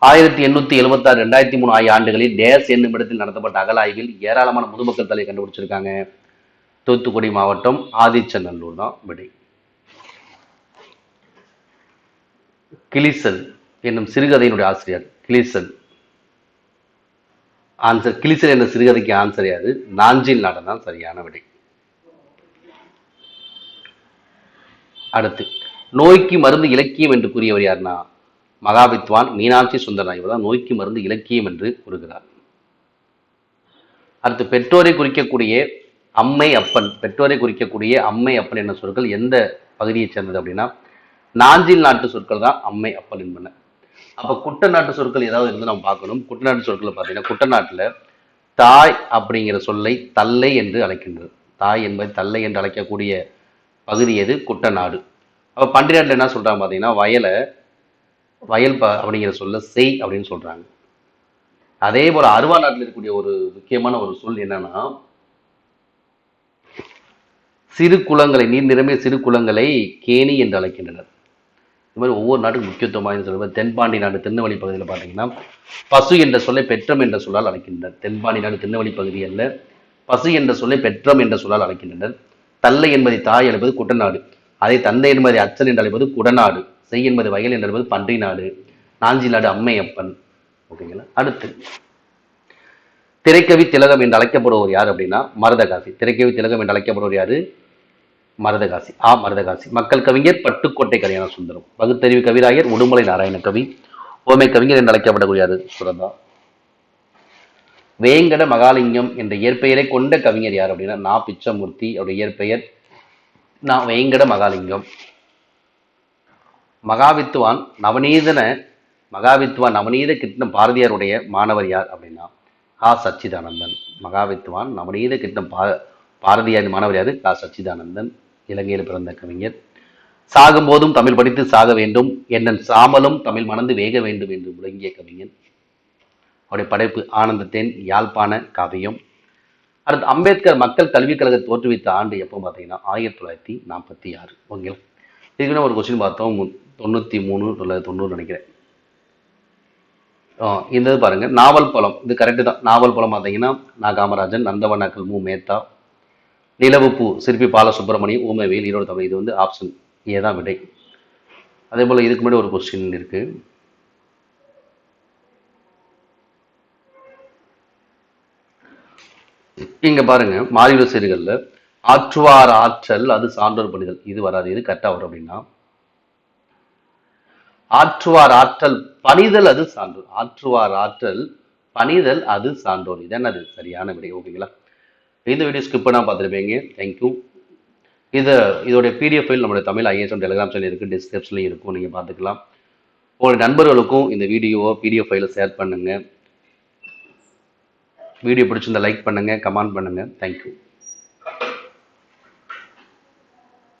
S1: 1876 2003 ஆகிய ஆண்டுகளில் டேஸ் என்னும் இடத்தில் நடத்தப்பட்ட அகலாய்வில் ஏராளமான முதுமக்கள் தலையை கண்டுபிடிச்சிருக்காங்க. தூத்துக்குடி மாவட்டம் ஆதிச்சநல்லூர் தான் விடை. கிளிசல் என்னும் சிறுகதையினுடைய ஆசிரியர் கிளிசல். ஆன்சர் கிளிசல் என்ற சிறுகதைக்கு ஆன்சர் யாரு? நாஞ்சில் நாடன் தான் சரியான விடை. அடுத்து, நோய்க்கு மருந்து இலக்கியம் என்று கூறியவர் யாருன்னா மகாவித்வான் மீனாட்சி சுந்தரனார். இவர் தான் நோய்க்கு மருந்து இலக்கியம் என்று கூறுகிறார். அடுத்து, பெற்றோரை குறிக்கக்கூடிய அம்மை அப்பன், பெற்றோரை குறிக்கக்கூடிய அம்மை அப்பன் என்ன சொற்கள் எந்த பகுதியை சேர்ந்தது அப்படின்னா நாஞ்சில் நாட்டு சொற்கள் தான் அம்மை அப்பன் என்பன. அப்ப குட்டநாட்டு சொற்கள் ஏதாவது இருந்து நம்ம பார்க்கணும். குட்டநாட்டு சொற்கள் பார்த்தீங்கன்னா குட்டநாட்டுல தாய் அப்படிங்கிற சொல்லை தல்லை என்று அழைக்கின்றது. தாய் என்பது தல்லை என்று அழைக்கக்கூடிய பகுதி எது? குட்டநாடு. அப்ப பண்டைய நாட்டுல என்ன சொல்றாங்க பார்த்தீங்கன்னா வயல் அப்படிங்கிற சொல்ல செய் அப்படின்னு சொல்றாங்க. அதே போல அருவா நாட்டில் இருக்கக்கூடிய ஒரு முக்கியமான ஒரு சொல் என்னன்னா சிறு குளங்களை, நீர் நிரம்பிய சிறு குளங்களை கேணி என்று அழைக்கின்றனர். இது மாதிரி ஒவ்வொரு நாட்டுக்கும் முக்கியத்துவமாக சொல்லுவது. தென்பாண்டி நாடு திருநெல்வேலி பகுதியில் பார்த்தீங்கன்னா பசு என்ற சொல்லை பெற்றம் என்ற சொல்லால் அழைக்கின்றனர். தென்பாண்டி நாடு திருநெல்வேலி பகுதியில் பசு என்ற சொல்லை பெற்றம் என்ற சொல்லால் அழைக்கின்றனர். தல்லை என்பதை தாய் என்பது குட்டநாடு, அதை தந்தை என்பதை அச்சன் என்று அழைப்பது குடநாடு, செய் என்பது வயல் என்று அழைப்பது பன்றி நாடு, நாஞ்சி நாடு அம்மையப்பன். ஓகேங்களா? அடுத்து, திரைக்கவி திலகம் என்று அழைக்கப்படுவோர் யார் அப்படின்னா மருதகாசி. திரைக்கவி திலகம் என்று அழைக்கப்படுவோர் யாரு? மருதகாசி. மருதகாசி. மக்கள் கவிஞர் பட்டுக்கோட்டை கல்யாண சுந்தரம். பகுத்தறிவு கவிராயர் உடுமலை நாராயண கவி. ஓமை கவிஞர் என்று அழைக்கப்படக்கூடிய சுரதா. வேங்கட மகாலிங்கம் என்ற இயற்பெயரை கொண்ட கவிஞர் யார் அப்படின்னா நா பிச்சமூர்த்தி. அவருடைய இயற்பெயர் நான் வேங்கட மகாலிங்கம். மகாவித்வான் நவநீத கிருஷ்ணன் பாரதியாருடைய மாணவர் யார் அப்படின்னா கா சச்சிதானந்தன். மகாவித்வான் நவநீத கிருஷ்ணன் பாரதியார் மாணவர் யாரு? கா சச்சிதானந்தன். இலங்கையில் பிறந்த கவிஞர். சாகும் போதும் தமிழ் படித்து சாக வேண்டும், என்னன் சாமலும் தமிழ் மணந்து வேக வேண்டும் என்று விளங்கிய கவிஞன். அவருடைய படைப்பு ஆனந்தத்தேன், யாழ்ப்பாண காவியம். அடுத்து, அம்பேத்கர் மக்கள் கல்விக் கழக தோற்றுவித்த ஆண்டு எப்போ பார்த்தீங்கன்னா 1946. ஓகேங்களா? இதுக்குன்னு ஒரு கொஸ்டின் பார்த்தோம், 93 இல்லை 90 நினைக்கிறேன். இந்த பாருங்க, நாவல் பழம். இது கரெக்டு தான். நாவல் பழம் பார்த்தீங்கன்னா நா காமராஜன், நந்தவனாக்கள் மு மேத்தா, நிலவுப்பூ சிற்பி பாலசுப்ரமணியம், ஊமைவேல் ஈரோடு தமிழ். இது ஆப்ஷன் ஏ தான் விடை. அதே போல இதுக்கு முன்னாடி ஒரு கொஸ்டின் இருக்கு. இங்க பாருங்க, மாறியுள்ள செய்திகள்ல ஆற்றுவார் ஆற்றல் அது சான்றோர் பணிதல், இது வராது. இது கரெக்டா வரும் அப்படின்னா ஆற்றுவார் ஆற்றல் பணிதல் அது சான்றோர். ஆற்றுவார் ஆற்றல் பணிதல் அது சான்றோர். இதான் அது சரியான விடை. ஓகேங்களா? இந்த வீடியோ ஸ்கிப் பண்ணாம பார்த்துருப்பீங்க. தேங்க்யூ. இதோடைய பிடிஎஃப் ஃபைல் நம்மளுடைய தமிழ் ஐஏஎஸ் டெலிகிராம் சேனல் இருக்குது, டிஸ்கிரிப்ஷன்லையும் இருக்கும், நீங்கள் பார்த்துக்கலாம். உங்களுடைய நண்பர்களுக்கும் இந்த வீடியோவை பிடிஎஃப் ஃபைலை ஷேர் பண்ணுங்கள். வீடியோ பிடிச்சிருந்தா லைக் பண்ணுங்கள், கமெண்ட் பண்ணுங்கள். தேங்க்யூ.